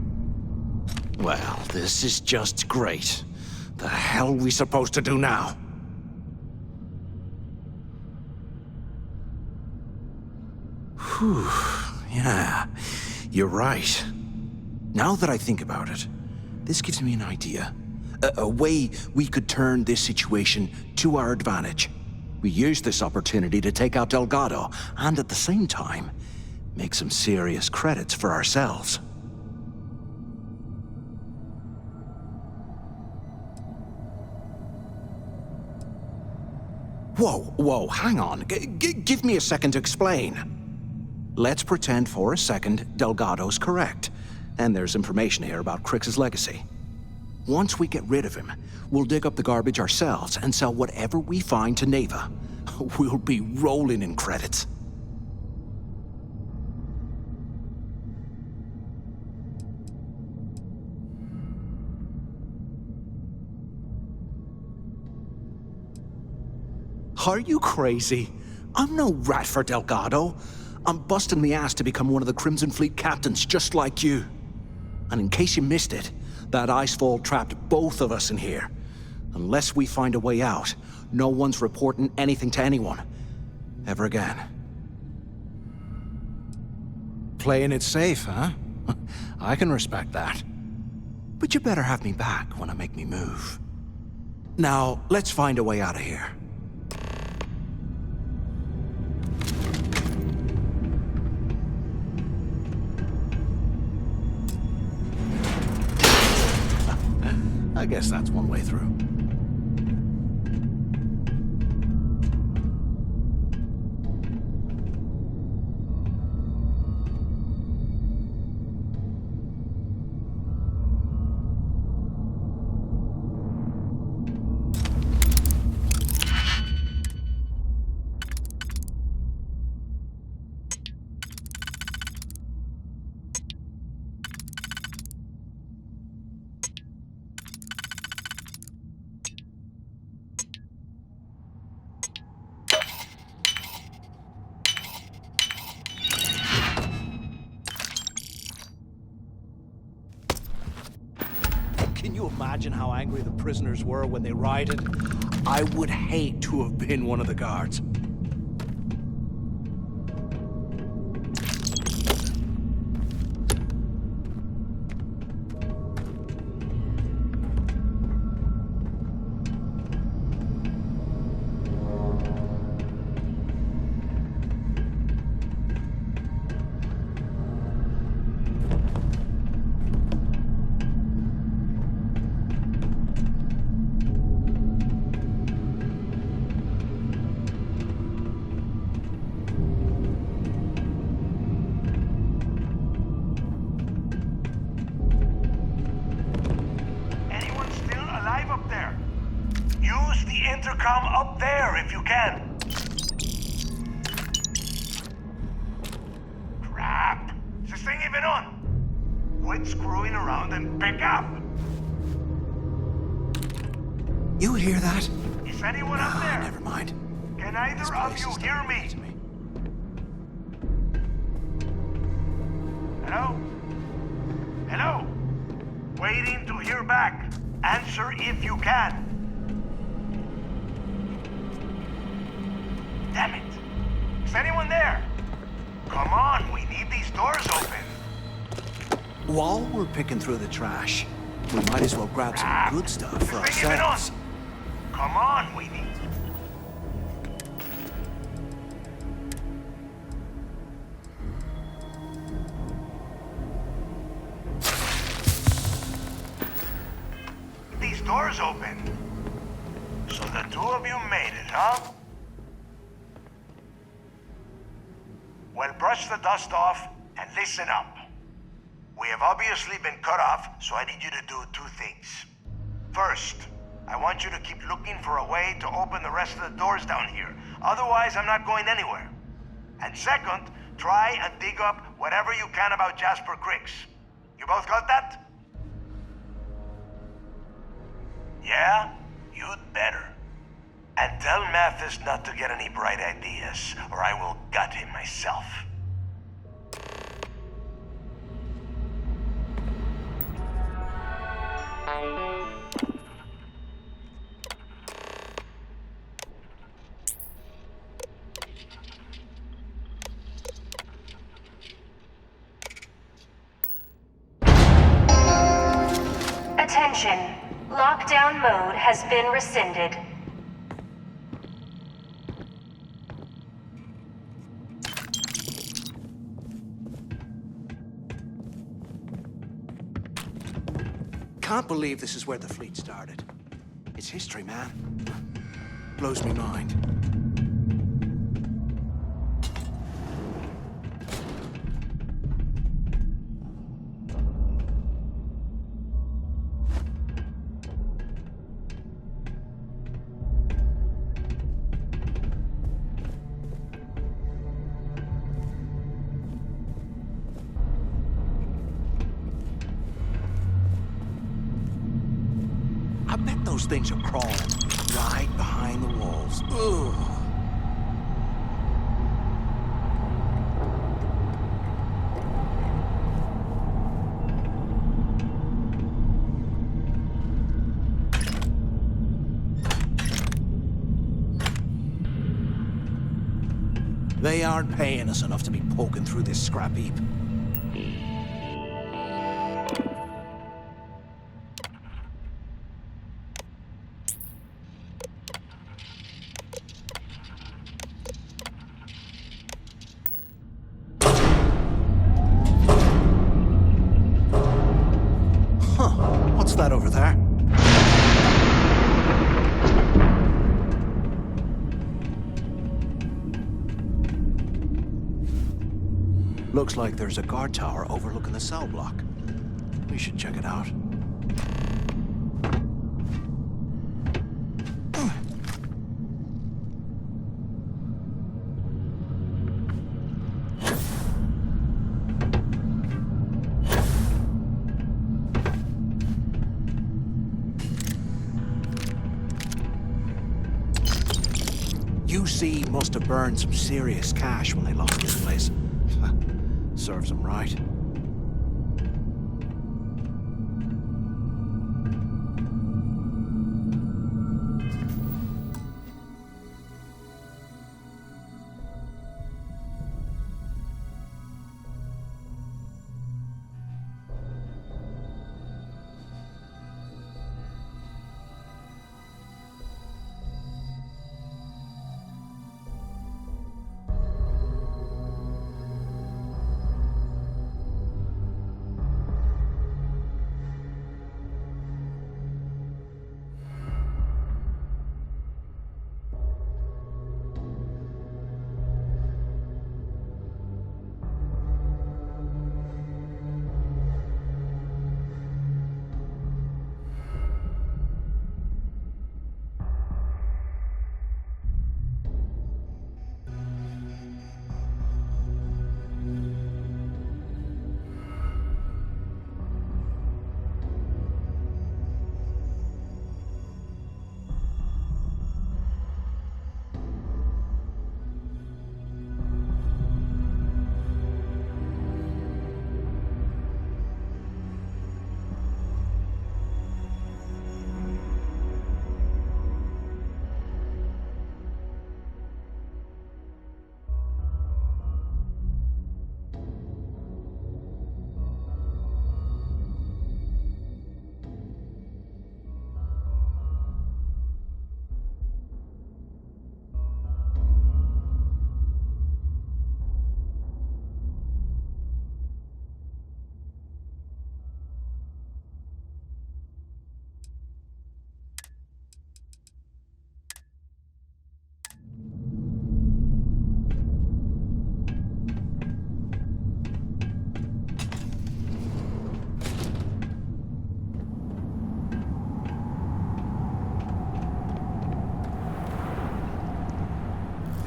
Well, this is just great. The hell are we supposed to do now? Whew, yeah, you're right. Now that I think about it, this gives me an idea. A way we could turn this situation to our advantage. We use this opportunity to take out Delgado, and at the same time, make some serious credits for ourselves. Whoa, hang on. Give me a second to explain. Let's pretend for a second Delgado's correct, and there's information here about Crix's legacy. Once we get rid of him, we'll dig up the garbage ourselves and sell whatever we find to Neva. We'll be rolling in credits. Are you crazy? I'm no rat for Delgado. I'm busting my ass to become one of the Crimson Fleet captains, just like you. And in case you missed it, that icefall trapped both of us in here. Unless we find a way out, no one's reporting anything to anyone. Ever again. Playing it safe, huh? I can respect that. But you better have me back when I make me move. Now, let's find a way out of here. I guess that's one way through. Can you imagine how angry the prisoners were when they rioted? I would hate to have been one of the guards. Intercom up there if you can. Crap! Is this thing even on? Quit screwing around and pick up. You hear that? Is anyone up there? Never mind. Can either of you hear me? Hello? Hello? Waiting to hear back. Answer if you can. Damn it! Is anyone there? Come on, we need these doors open. While we're picking through the trash, we might as well grab some good stuff for ourselves. Come on, we need... These doors open. So the two of you made it, huh? Well, brush the dust off and listen up. We have obviously been cut off, so I need you to do two things. First, I want you to keep looking for a way to open the rest of the doors down here. Otherwise, I'm not going anywhere. And second, try and dig up whatever you can about Jasper Crix. You both got that? Yeah? You'd better. And tell Mathis not to get any bright ideas, or I will gut him myself. Attention. Lockdown mode has been rescinded. Can't believe this is where the fleet started. It's history, man. Blows me mind. I bet those things are crawling right behind the walls. Ugh. They aren't paying us enough to be poking through this scrap heap. What's that over there? Looks like there's a guard tower overlooking the cell block. We should check it out. UC must have burned some serious cash when they lost this place. Serves them right.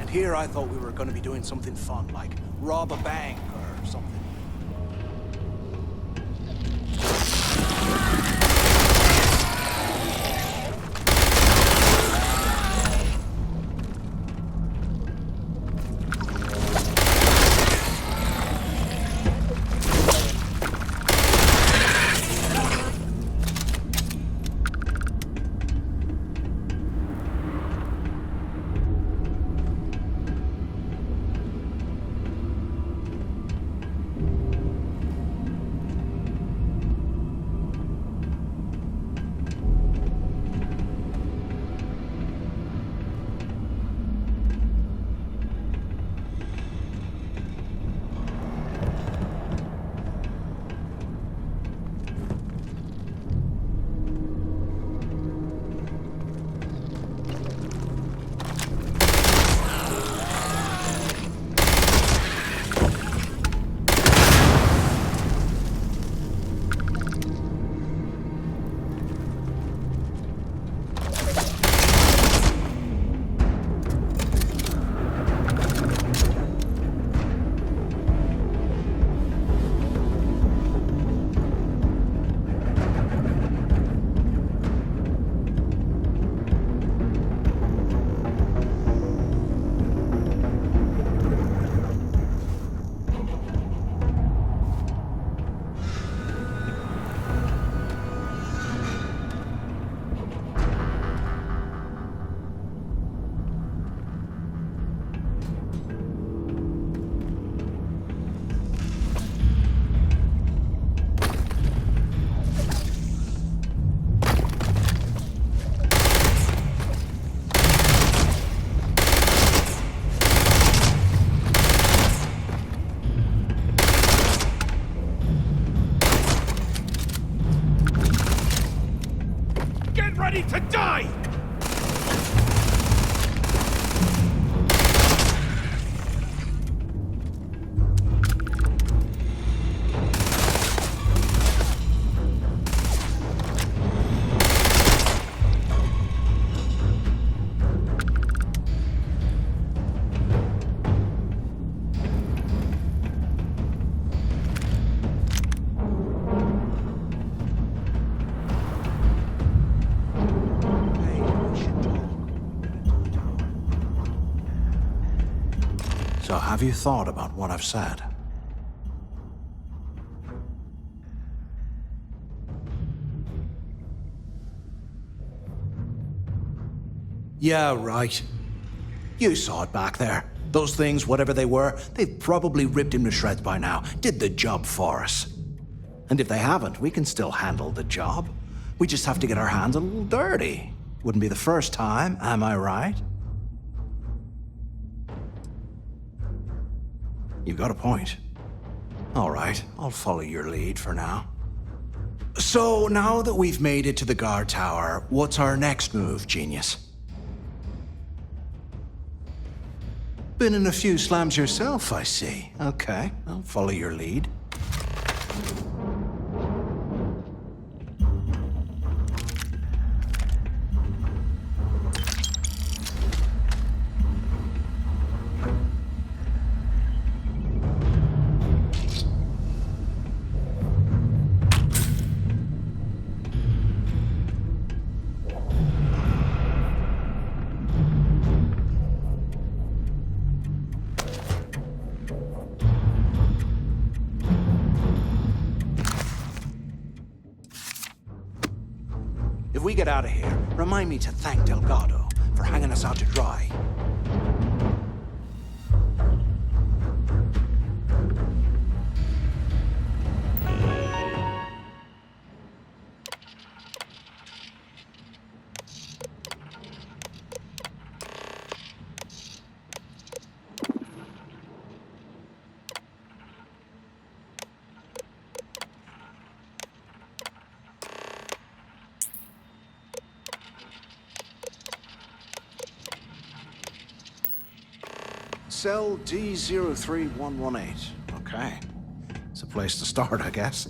Here I thought we were going to be doing something fun, like rob a bank or something. So have you thought about what I've said? Yeah, right. You saw it back there. Those things, whatever they were, they've probably ripped him to shreds by now. Did the job for us. And if they haven't, we can still handle the job. We just have to get our hands a little dirty. Wouldn't be the first time, am I right? You've got a point. All right, I'll follow your lead for now. So, now that we've made it to the guard tower, what's our next move, genius? Been in a few slams yourself, I see. Okay, I'll follow your lead. If we get out of here, remind me to thank Delgado for hanging us out to dry. Cell D03118. Okay. It's a place to start, I guess.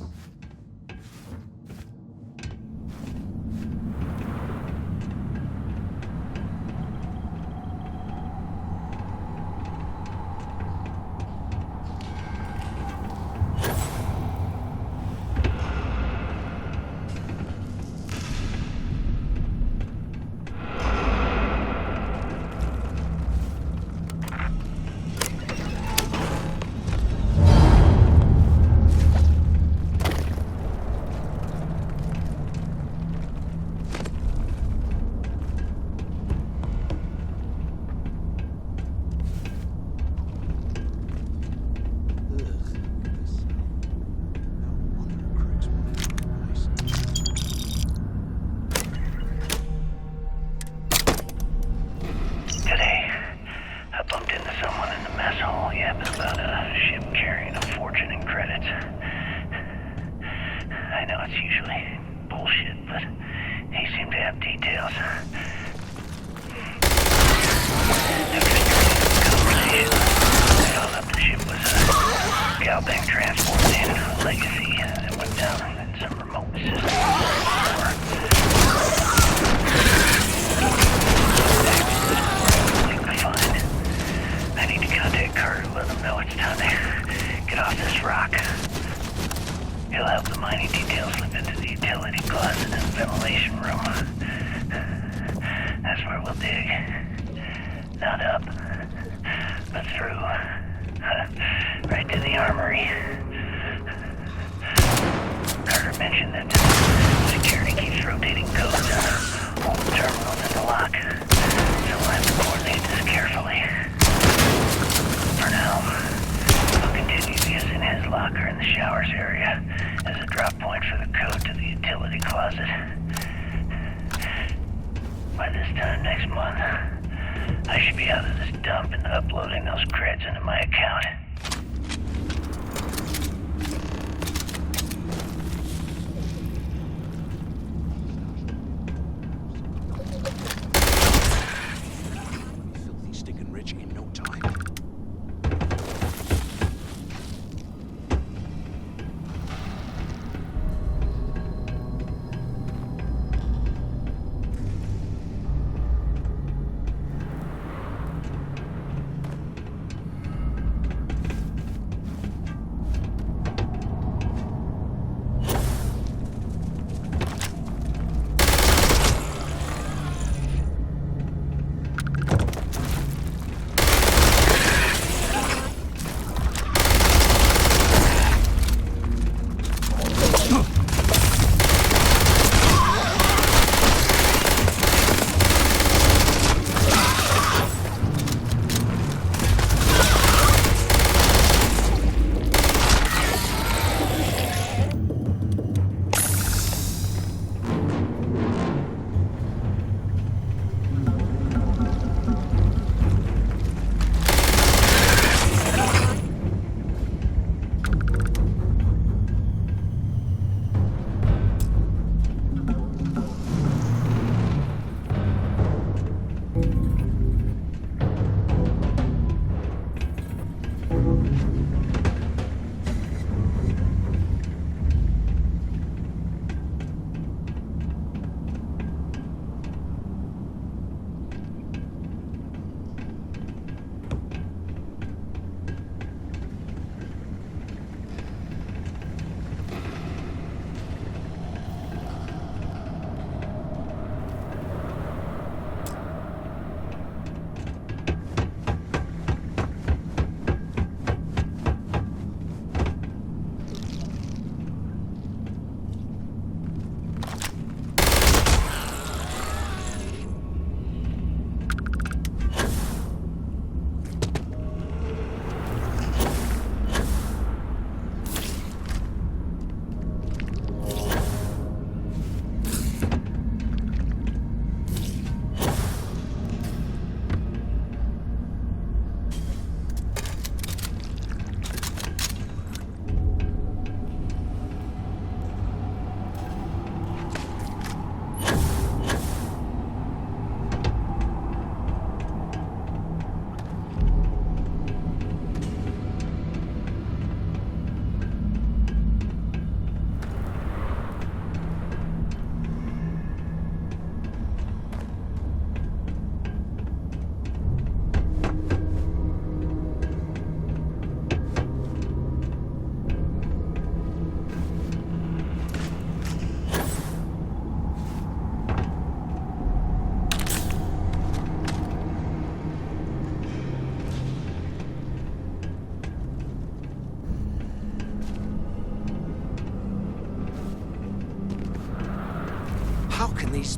How can these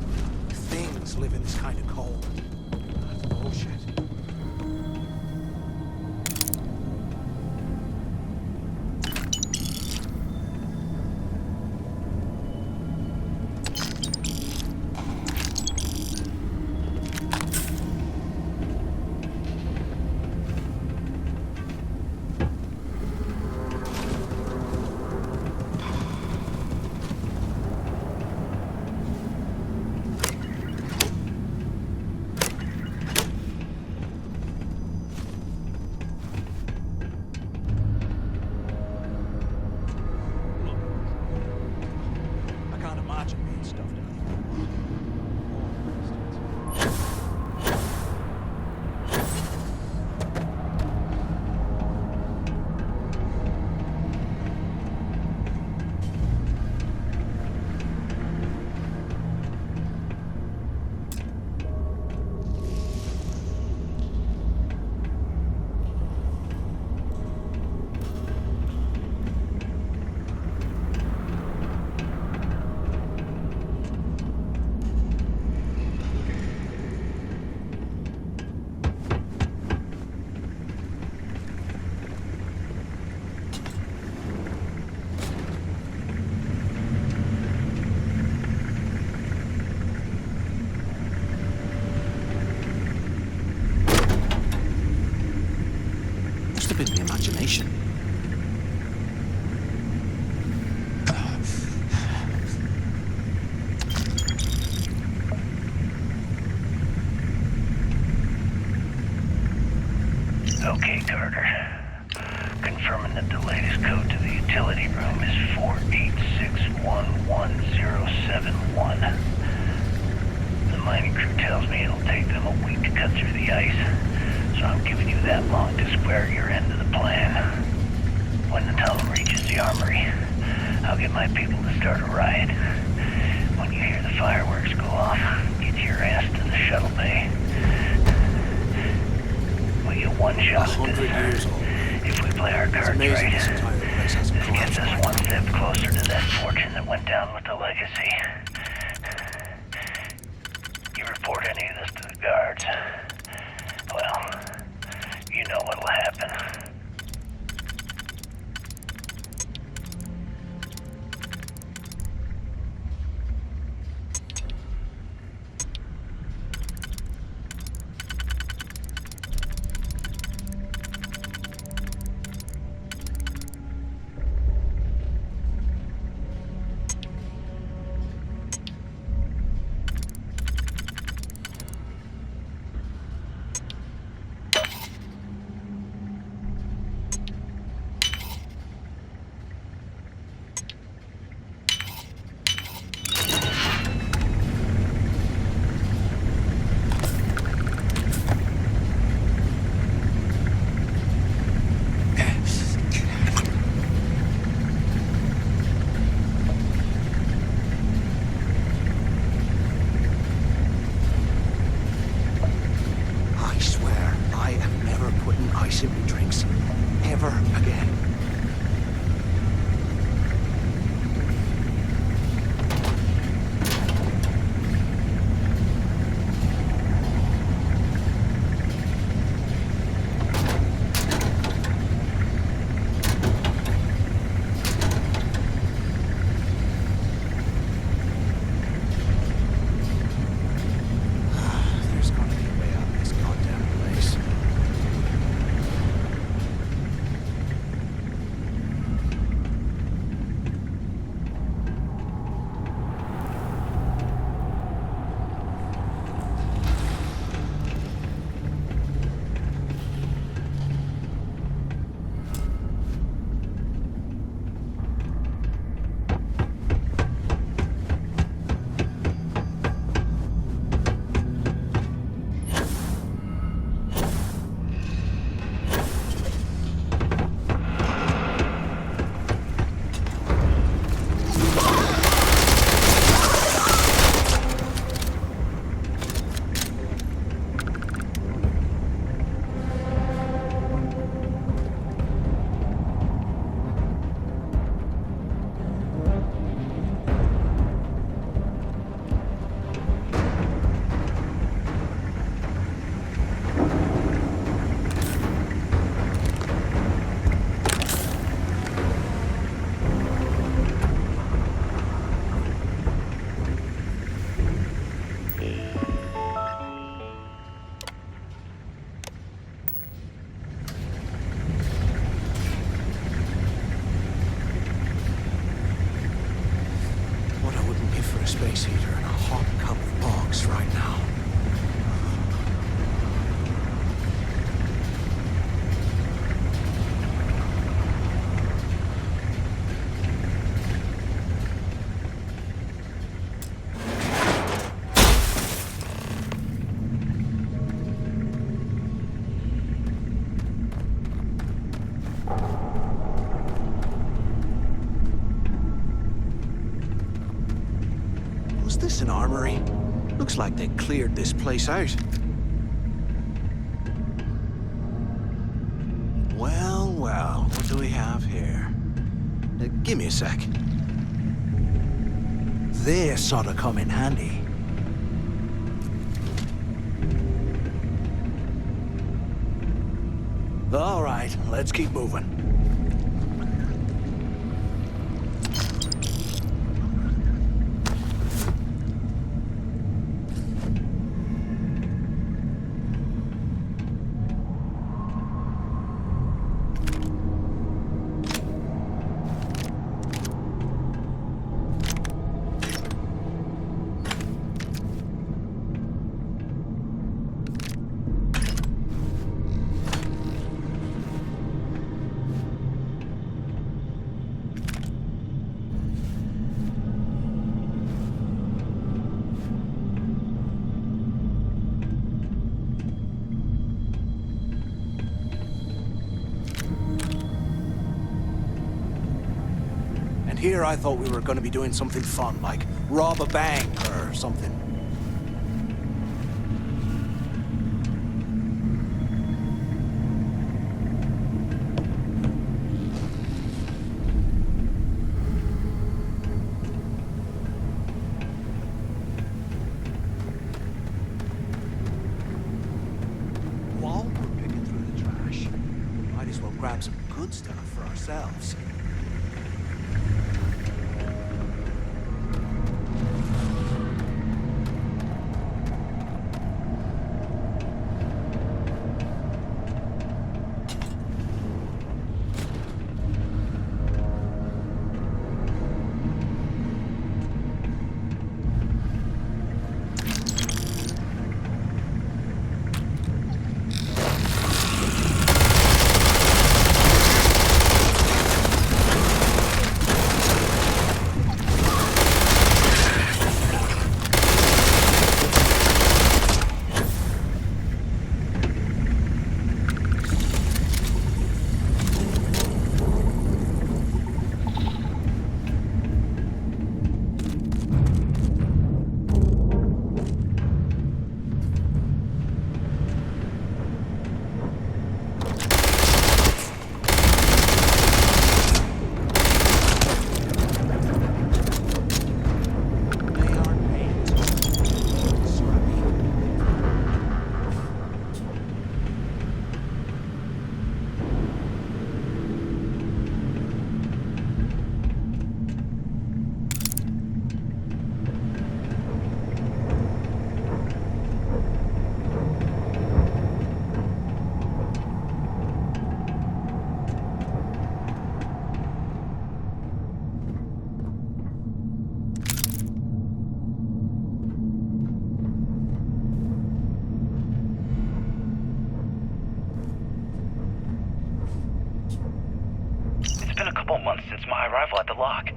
things live in this kind of cold? That's bullshit. Been the imagination. Okay, Carter. Confirming that the latest code to the utility room is 486111071. The mining crew tells me it'll take them a week to cut through the ice. So I'm giving you that long to square your end of the plan. When the tunnel reaches the armory, I'll get my people to start a riot. When you hear the fireworks go off, get your ass to the shuttle bay. We get one shot at this. If we play our cards right, this gets us one step closer to that fortune that went down with the legacy. You report any of this to the guards, well, you know what'll happen. sippy drinks ever again. There's gonna be a way out of this goddamn place. What I wouldn't give for a space heater and a hot cup of box right now. Was this an armory? Looks like they cleared this place out. Well, well, what do we have here? Give me a sec. This ought to come in handy. All right, let's keep moving. Here I thought we were going to be doing something fun, like rob a bank or something. While we're picking through the trash, we might as well grab some good stuff for ourselves. couple of months since my arrival at the lock,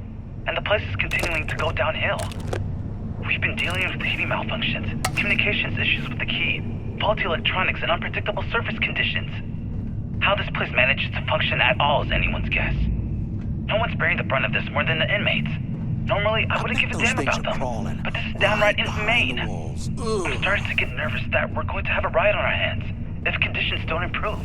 and the place is continuing to go downhill. We've been dealing with heating malfunctions, communications issues with the key, faulty electronics, and unpredictable surface conditions. How this place manages to function at all is anyone's guess. No one's bearing the brunt of this more than the inmates. Normally, I wouldn't give a damn about them, but this is downright inhumane. I'm starting to get nervous that we're going to have a riot on our hands if conditions don't improve.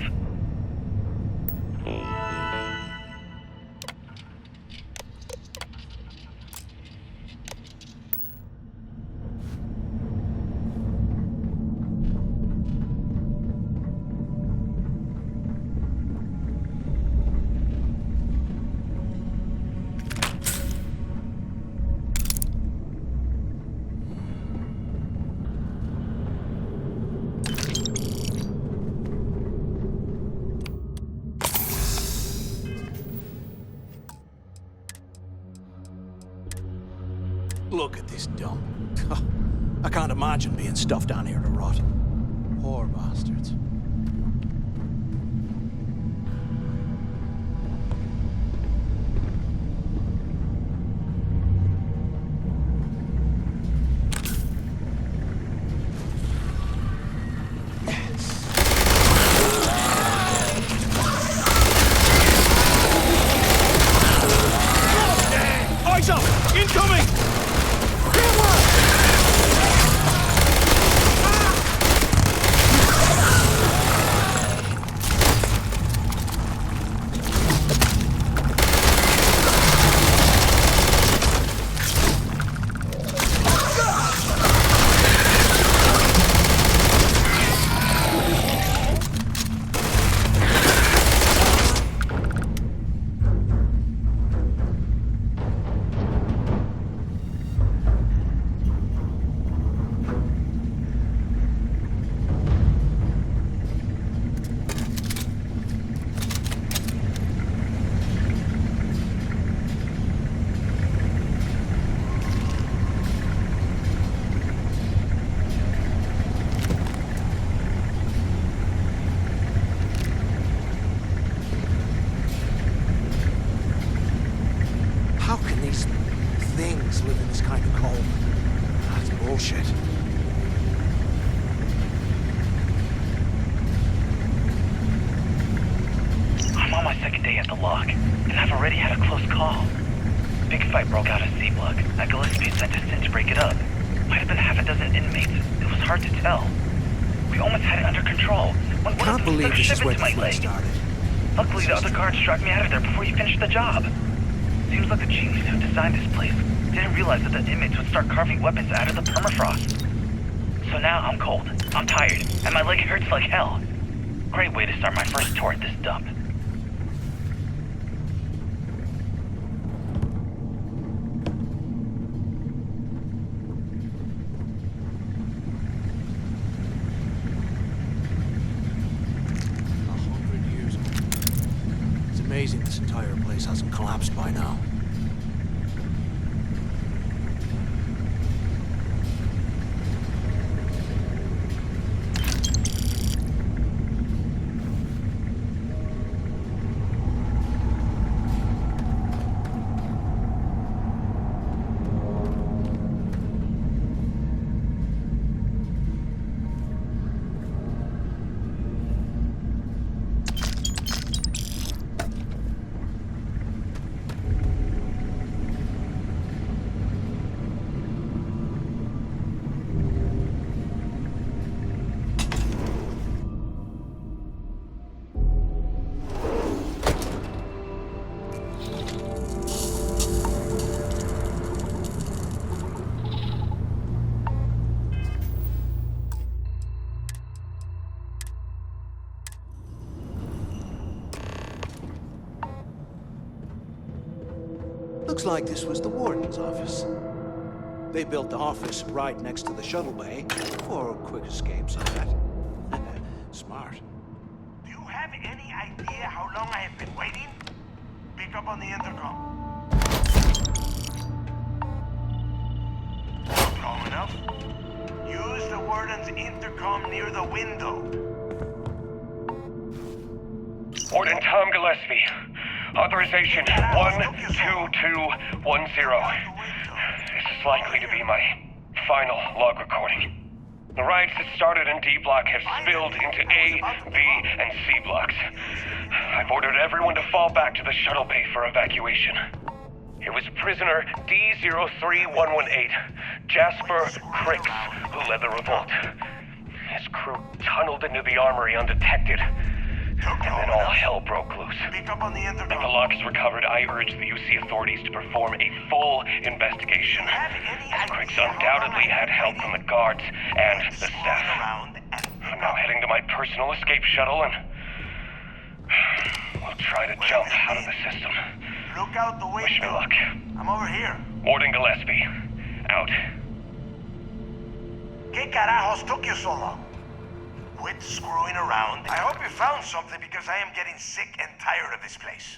Look at this dump. I can't imagine being stuffed down here to rot. Poor bastards. Eyes up! Incoming! How can these things live in this kind of cold? That's bullshit. I'm on my second day at the lock, and I've already had a close call. Big fight broke out at C-Block. Gillespie sent us in to break it up. Might have been half a dozen inmates. It was hard to tell. We almost had it under control when one of them stuck a ship into my leg. Luckily, the other guards dragged me out of there before he finished the job. Seems like the genius who designed this place didn't realize that the inmates would start carving weapons out of the permafrost. So now I'm cold, I'm tired, and my leg hurts like hell. Great way to start my first tour at this dump. Amazing this entire place hasn't collapsed by now. Looks like this was the warden's office. They built the office right next to the shuttle bay for quick escapes and that. Smart. Do you have any idea how long I have been waiting? Pick up on the intercom. Not long enough? Use the warden's intercom near the window. Warden Tom Gillespie. Authorization 12210. This is likely to be my final log recording. The riots that started in D Block have spilled into A, B, and C blocks. I've ordered everyone to fall back to the shuttle bay for evacuation. It was prisoner D03118, Jasper Cricks, who led the revolt. His crew tunneled into the armory undetected, and then all hell broke loose. Now the log is recovered, I urge the UC authorities to perform a full investigation, as Cricks undoubtedly had help from the guards and the staff. I'm now heading to my personal escape shuttle and we'll try to jump out of the system. Look out the window. Wish me luck. I'm over here. Warden Gillespie, out. ¿Qué carajos took you so long? Quit screwing around. I hope you found something because I am getting sick and tired of this place.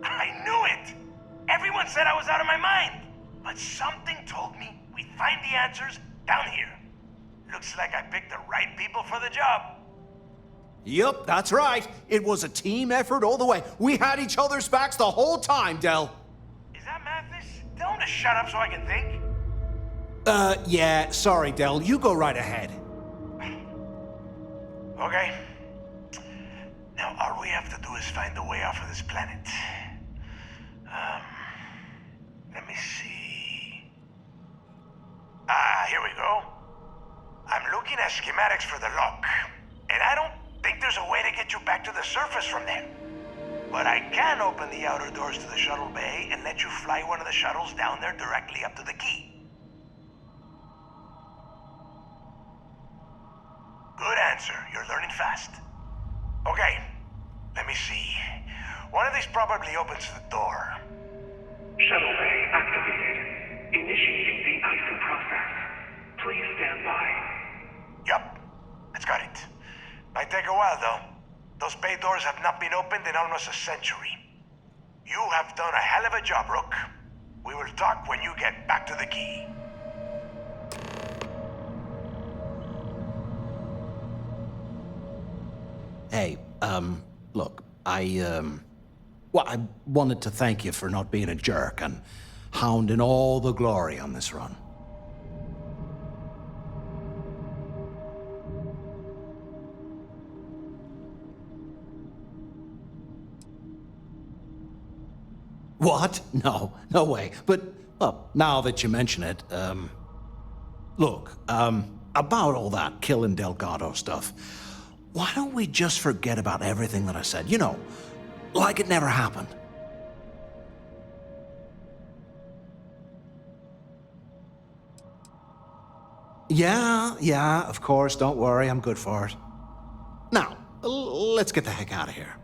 I knew it! Everyone said I was out of my mind. But something told me we'd find the answers down here. Looks like I picked the right people for the job. Yup, that's right. It was a team effort all the way. We had each other's backs the whole time, Del. Is that Mathis? Tell him to shut up so I can think. Yeah, sorry, Del. You go right ahead. Okay. Now, all we have to do is find a way off of this planet. Let me see. Here we go. I'm looking at schematics for the lock, and I don't think there's a way to get you back to the surface from there. But I can open the outer doors to the shuttle bay and let you fly one of the shuttles down there directly up to the key. Good answer. You're learning fast. Okay, let me see. One of these probably opens the door. Shuttle bay activated. Initiating the ISO process. Please stand by. Yup, that's got it. Might take a while, though. Those bay doors have not been opened in almost a century. You have done a hell of a job, Rook. We will talk when you get back to the key. Hey, look, I wanted to thank you for not being a jerk and hounding all the glory on this run. What? No way. But, well, now that you mention it, look, about all that killing Delgado stuff, why don't we just forget about everything that I said? You know, like it never happened. Yeah, of course, don't worry, I'm good for it. Now, let's get the heck out of here.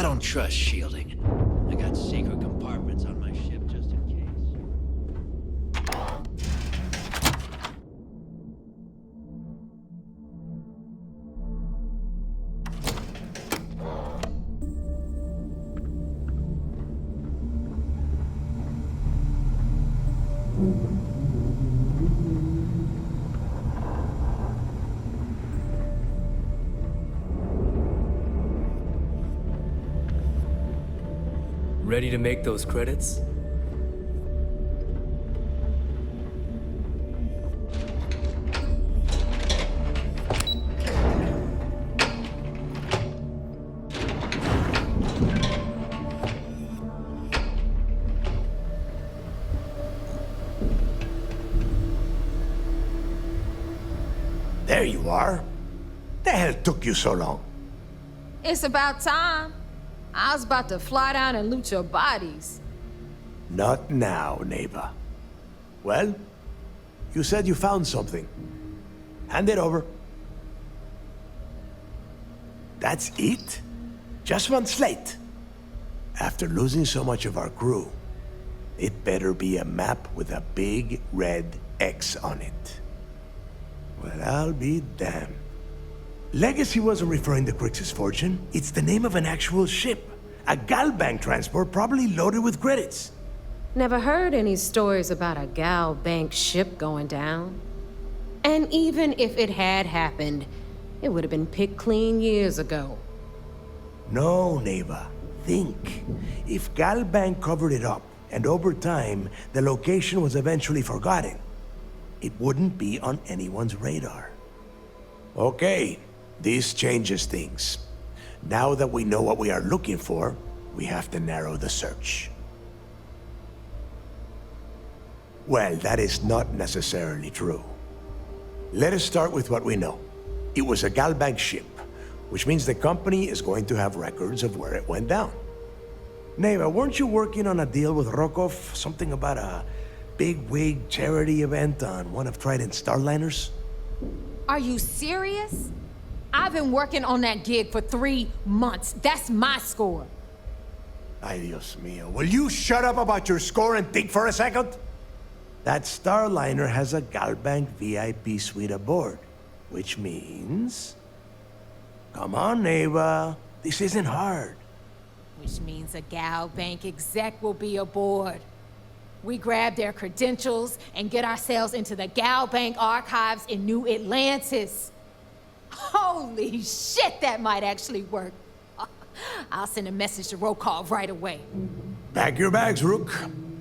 I don't trust shielding. I got secret compartments on my ship just in case. Ready to make those credits? There you are. The hell took you so long? It's about time. I was about to fly down and loot your bodies. Not now, neighbor. Well, you said you found something. Hand it over. That's it? Just one slate? After losing so much of our crew, it better be a map with a big red X on it. Well, I'll be damned. Legacy wasn't referring to Crix's fortune. It's the name of an actual ship. A Galbank transport probably loaded with credits. Never heard any stories about a Gal Bank ship going down. And even if it had happened, it would have been picked clean years ago. No, neighbor. Think. If Galbank covered it up, and over time, the location was eventually forgotten, it wouldn't be on anyone's radar. Okay, this changes things. Now that we know what we are looking for, we have to narrow the search. Well, that is not necessarily true. Let us start with what we know. It was a Galbank ship, which means the company is going to have records of where it went down. Neva, weren't you working on a deal with Rokov? Something about a big-wig charity event on one of Trident's starliners? Are you serious? I've been working on that gig for 3 months. That's my score. Ay, Dios mío. Will you shut up about your score and think for a second? That starliner has a Galbank VIP suite aboard, which means... Come on, Neva. This isn't hard. Which means a Gal Bank exec will be aboard. We grab their credentials and get ourselves into the Gal Bank archives in New Atlantis. Holy shit, that might actually work. I'll send a message to Rokov right away. Pack your bags, Rook.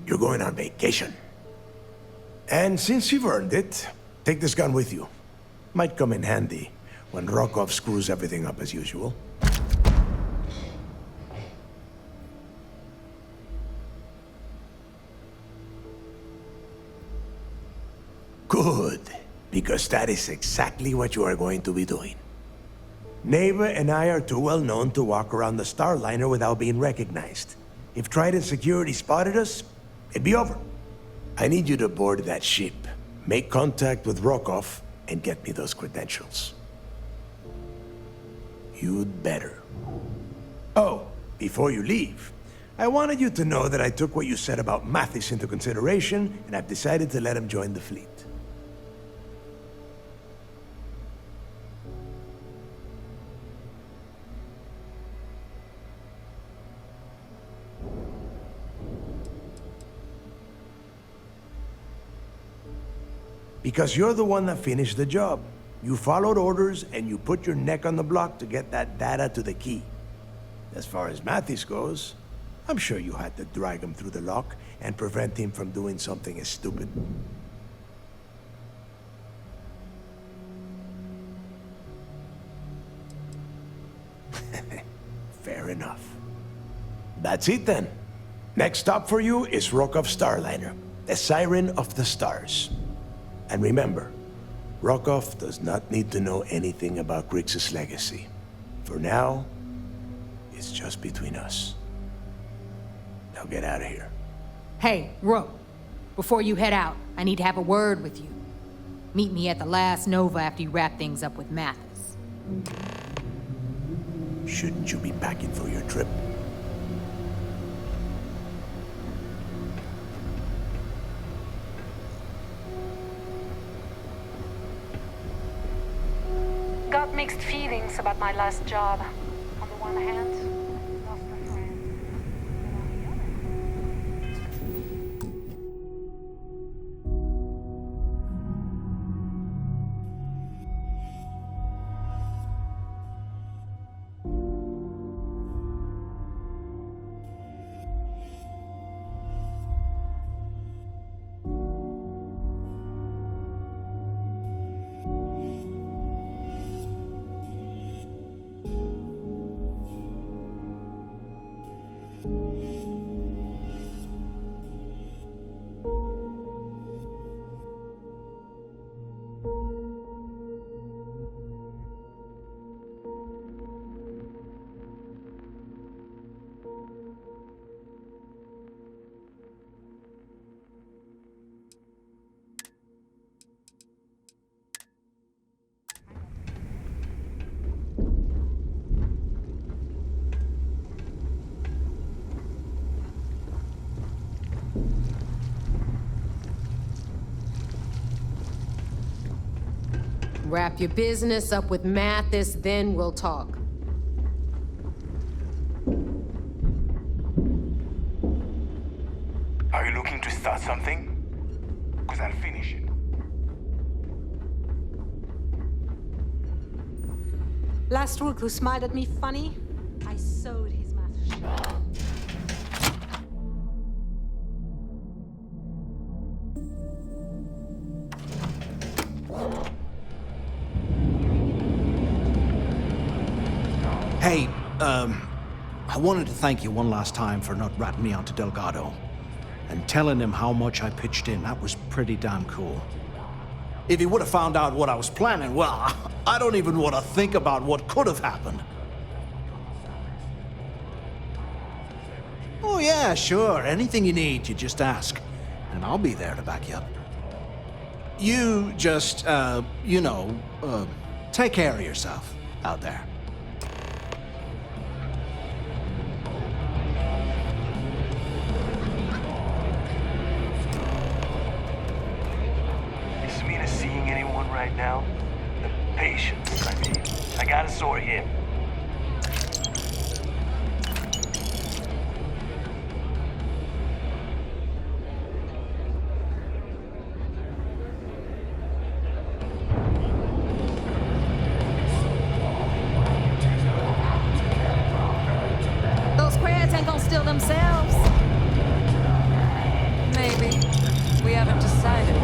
You're going on vacation. And since you've earned it, take this gun with you. Might come in handy when Rokov screws everything up as usual. Good, because that is exactly what you are going to be doing. Neva and I are too well known to walk around the starliner without being recognized. If Trident security spotted us, it'd be over. I need you to board that ship, make contact with Rokov, and get me those credentials. You'd better. Oh, before you leave, I wanted you to know that I took what you said about Mathis into consideration, and I've decided to let him join the fleet. Because you're the one that finished the job. You followed orders and you put your neck on the block to get that data to the key. As far as Mathis goes, I'm sure you had to drag him through the lock and prevent him from doing something as stupid. Fair enough. That's it then. Next stop for you is Rokov Starliner, the Siren of the Stars. And remember, Rokov does not need to know anything about Grixis' legacy. For now, it's just between us. Now get out of here. Hey, Rook, before you head out, I need to have a word with you. Meet me at the last Nova after you wrap things up with Mathis. Shouldn't you be packing for your trip? Got mixed feelings about my last job. On the one hand, lost a friend. But on the other hand... Wrap your business up with Mathis, then we'll talk. Are you looking to start something? Because I'll finish it. Last rook who smiled at me funny, I sewed his mouth shut. Hey, I wanted to thank you one last time for not ratting me onto Delgado and telling him how much I pitched in. That was pretty damn cool. If he would have found out what I was planning, well, I don't even want to think about what could have happened. Oh yeah, sure. Anything you need, you just ask. And I'll be there to back you up. You just, take care of yourself out there. Is Mina seeing anyone right now? The patients, I mean. I gotta sort him. Those crabs ain't gonna steal themselves. Maybe. We haven't decided.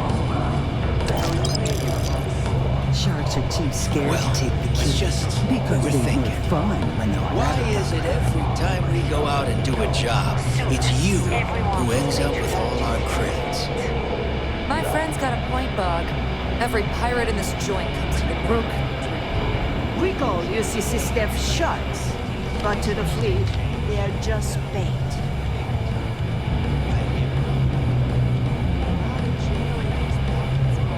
Sharks are too scared to take the kids because we're they thinking. were fun when they were Why is it every time we go out and do a job, it's you who ends up with all our credits? My friend's got a point, Bog. Every pirate in this joint comes to the brook. Rico uses his deaf sharks, but to the fleet, they're just bait.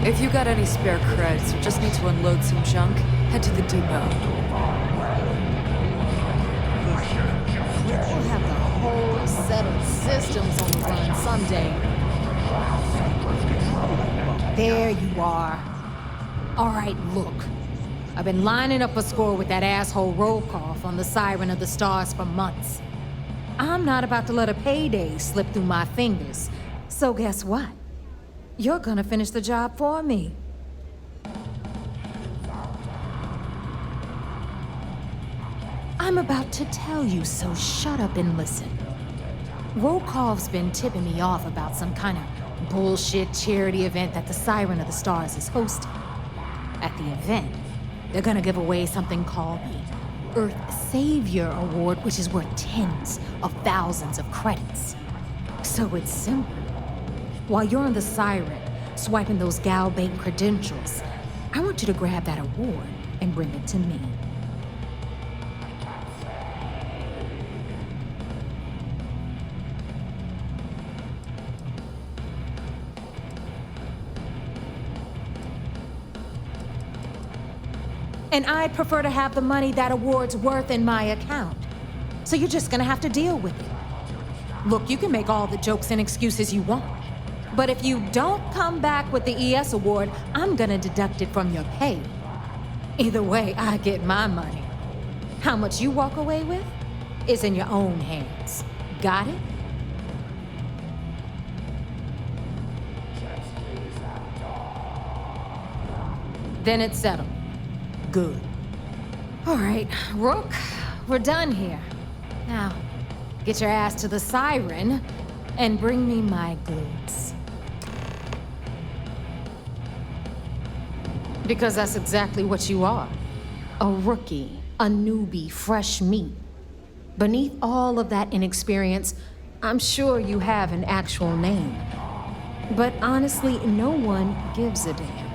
If you got any spare creds or just need to unload some junk, head to the depot. We'll have the whole set of systems on the run someday. There you are. All right, look. I've been lining up a score with that asshole Rokoff on the Siren of the Stars for months. I'm not about to let a payday slip through my fingers. So guess what? You're gonna finish the job for me. I'm about to tell you, so shut up and listen. Rokoff's been tipping me off about some kind of bullshit charity event that the Siren of the Stars is hosting. At the event, they're gonna give away something called the Earth Savior Award, which is worth tens of thousands of credits. So it's simple. While you're on the Siren, swiping those gal bait credentials, I want you to grab that award and bring it to me. And I'd prefer to have the money that award's worth in my account. So you're just gonna have to deal with it. Look, you can make all the jokes and excuses you want. But if you don't come back with the ES award, I'm gonna deduct it from your pay. Either way, I get my money. How much you walk away with is in your own hands. Got it? Then it's settled. Good. All right, Rook, we're done here. Now, get your ass to the Siren and bring me my goods. Because that's exactly what you are. A rookie, a newbie, fresh meat. Beneath all of that inexperience, I'm sure you have an actual name. But honestly, no one gives a damn.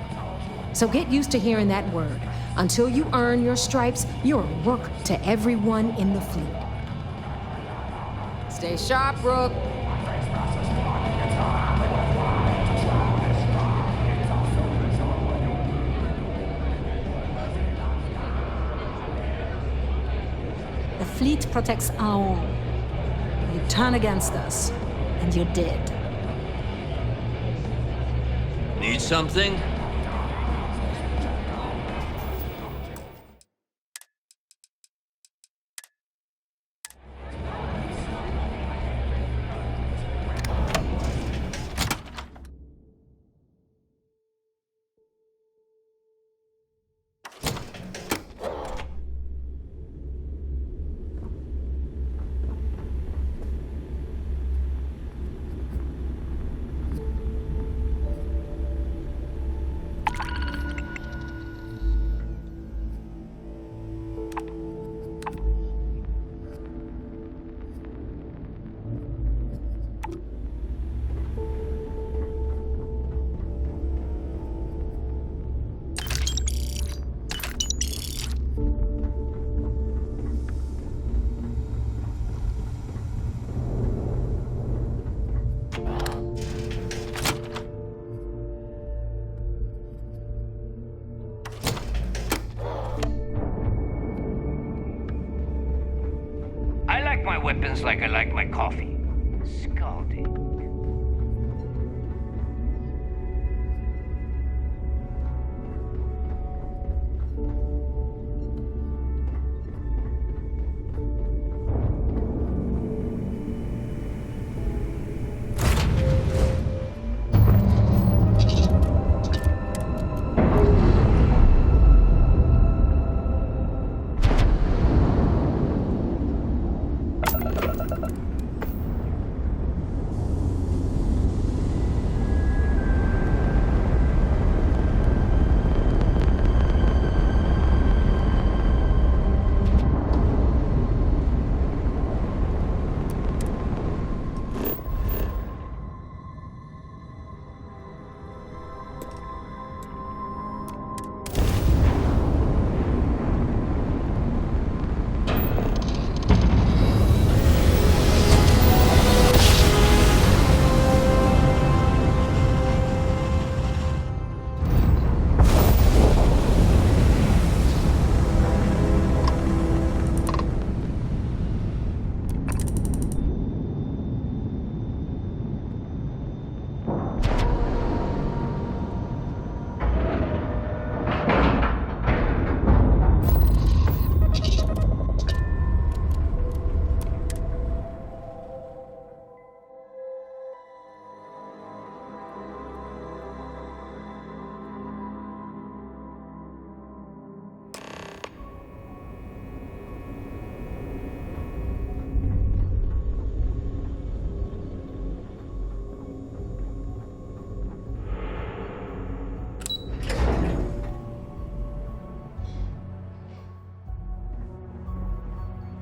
So get used to hearing that word. Until you earn your stripes, you're a rook to everyone in the fleet. Stay sharp, Rook. The fleet protects our own. You turn against us, and you're dead. Need something? My weapons like I like my coffee. Scalding.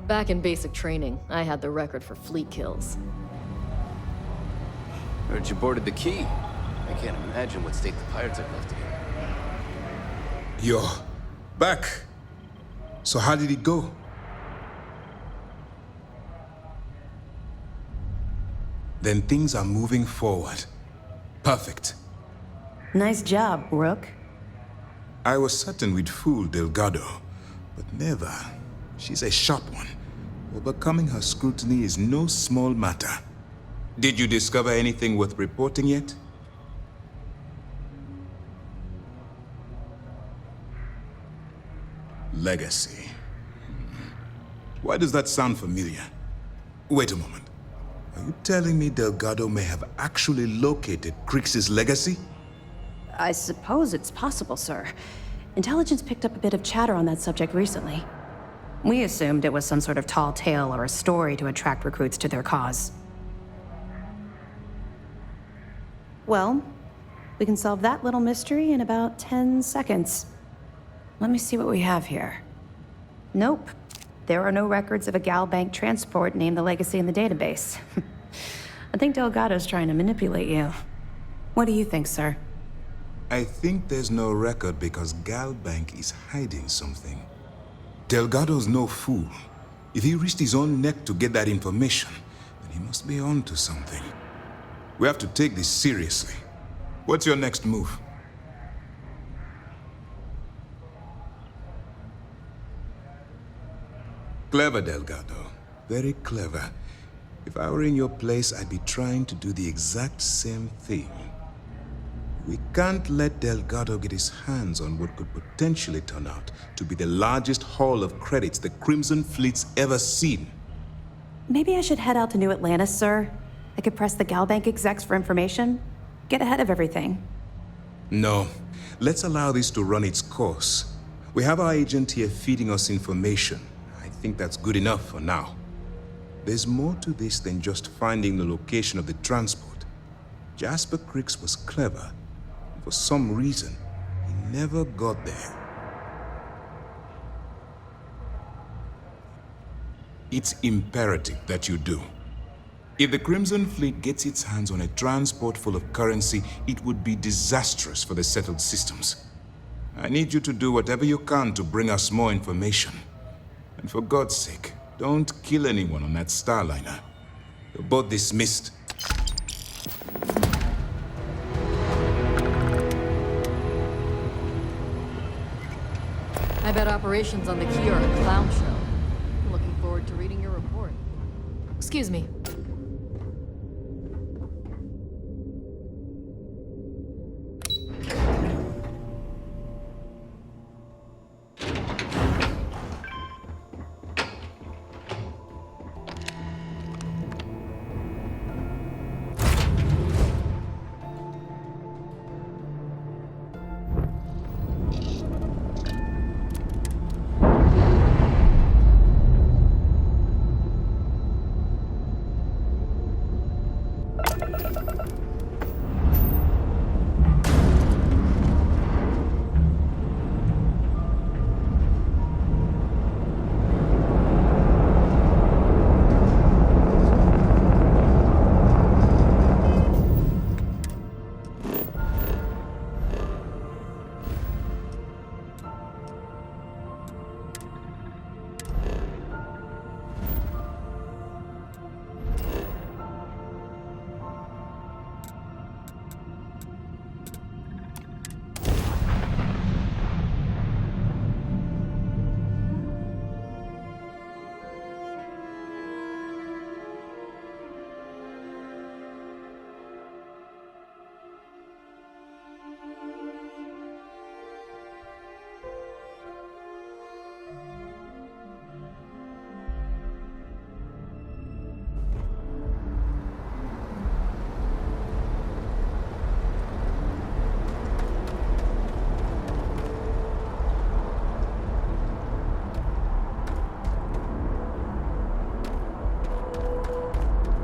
Back in basic training, I had the record for fleet kills. Heard you boarded the Key. I can't imagine what state the pirates have left it in. Yo, back. So how did it go? Then things are moving forward. Perfect. Nice job, Rook. I was certain we'd fool Delgado, but never. She's a sharp one. Overcoming her scrutiny is no small matter. Did you discover anything worth reporting yet? Legacy. Why does that sound familiar? Wait a moment. Are you telling me Delgado may have actually located Crix's legacy? I suppose it's possible, sir. Intelligence picked up a bit of chatter on that subject recently. We assumed it was some sort of tall tale or a story to attract recruits to their cause. Well, we can solve that little mystery in about 10 seconds. Let me see what we have here. Nope. There are no records of a Galbank transport named the Legacy in the database. I think Delgado's trying to manipulate you. What do you think, sir? I think there's no record because Galbank is hiding something. Delgado's no fool. If he risked his own neck to get that information, then he must be on to something. We have to take this seriously. What's your next move? Clever, Delgado. Very clever. If I were in your place, I'd be trying to do the exact same thing. We can't let Delgado get his hands on what could potentially turn out to be the largest haul of credits the Crimson Fleet's ever seen. Maybe I should head out to New Atlantis, sir. I could press the Galbank execs for information. Get ahead of everything. No. Let's allow this to run its course. We have our agent here feeding us information. I think that's good enough for now. There's more to this than just finding the location of the transport. Jasper Crix was clever. For some reason, he never got there. It's imperative that you do. If the Crimson Fleet gets its hands on a transport full of currency, it would be disastrous for the settled systems. I need you to do whatever you can to bring us more information. And for God's sake, don't kill anyone on that Starliner. You're both dismissed. I bet operations on the key are a clown show. I'm looking forward to reading your report. Excuse me.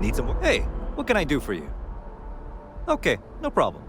Need some... Hey, what can I do for you? Okay, no problem.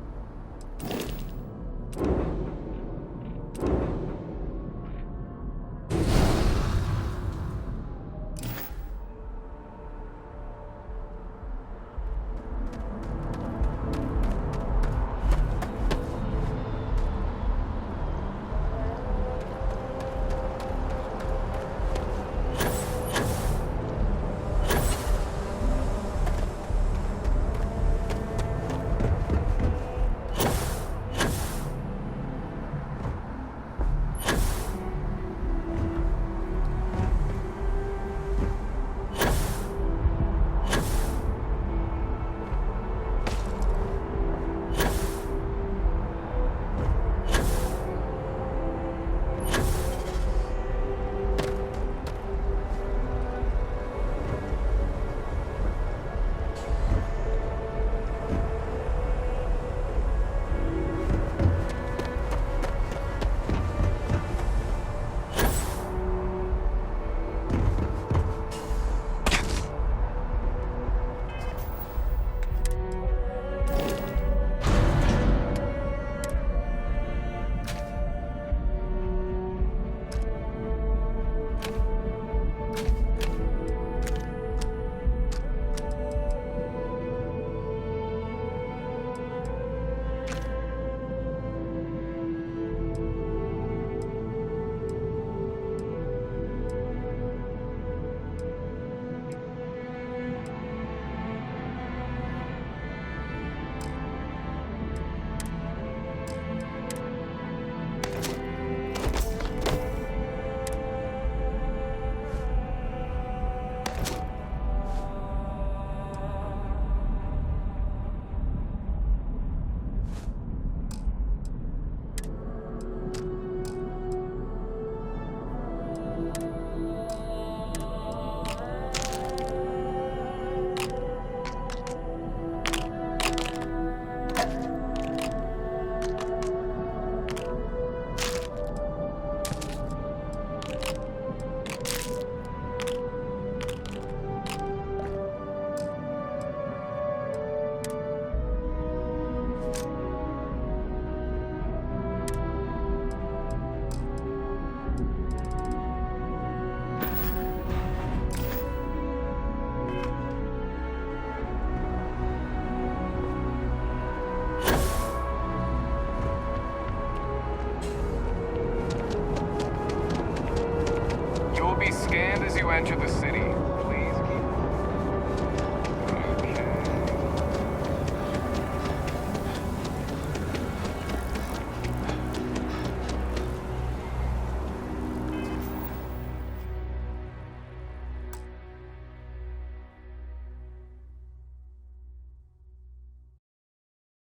enter the city.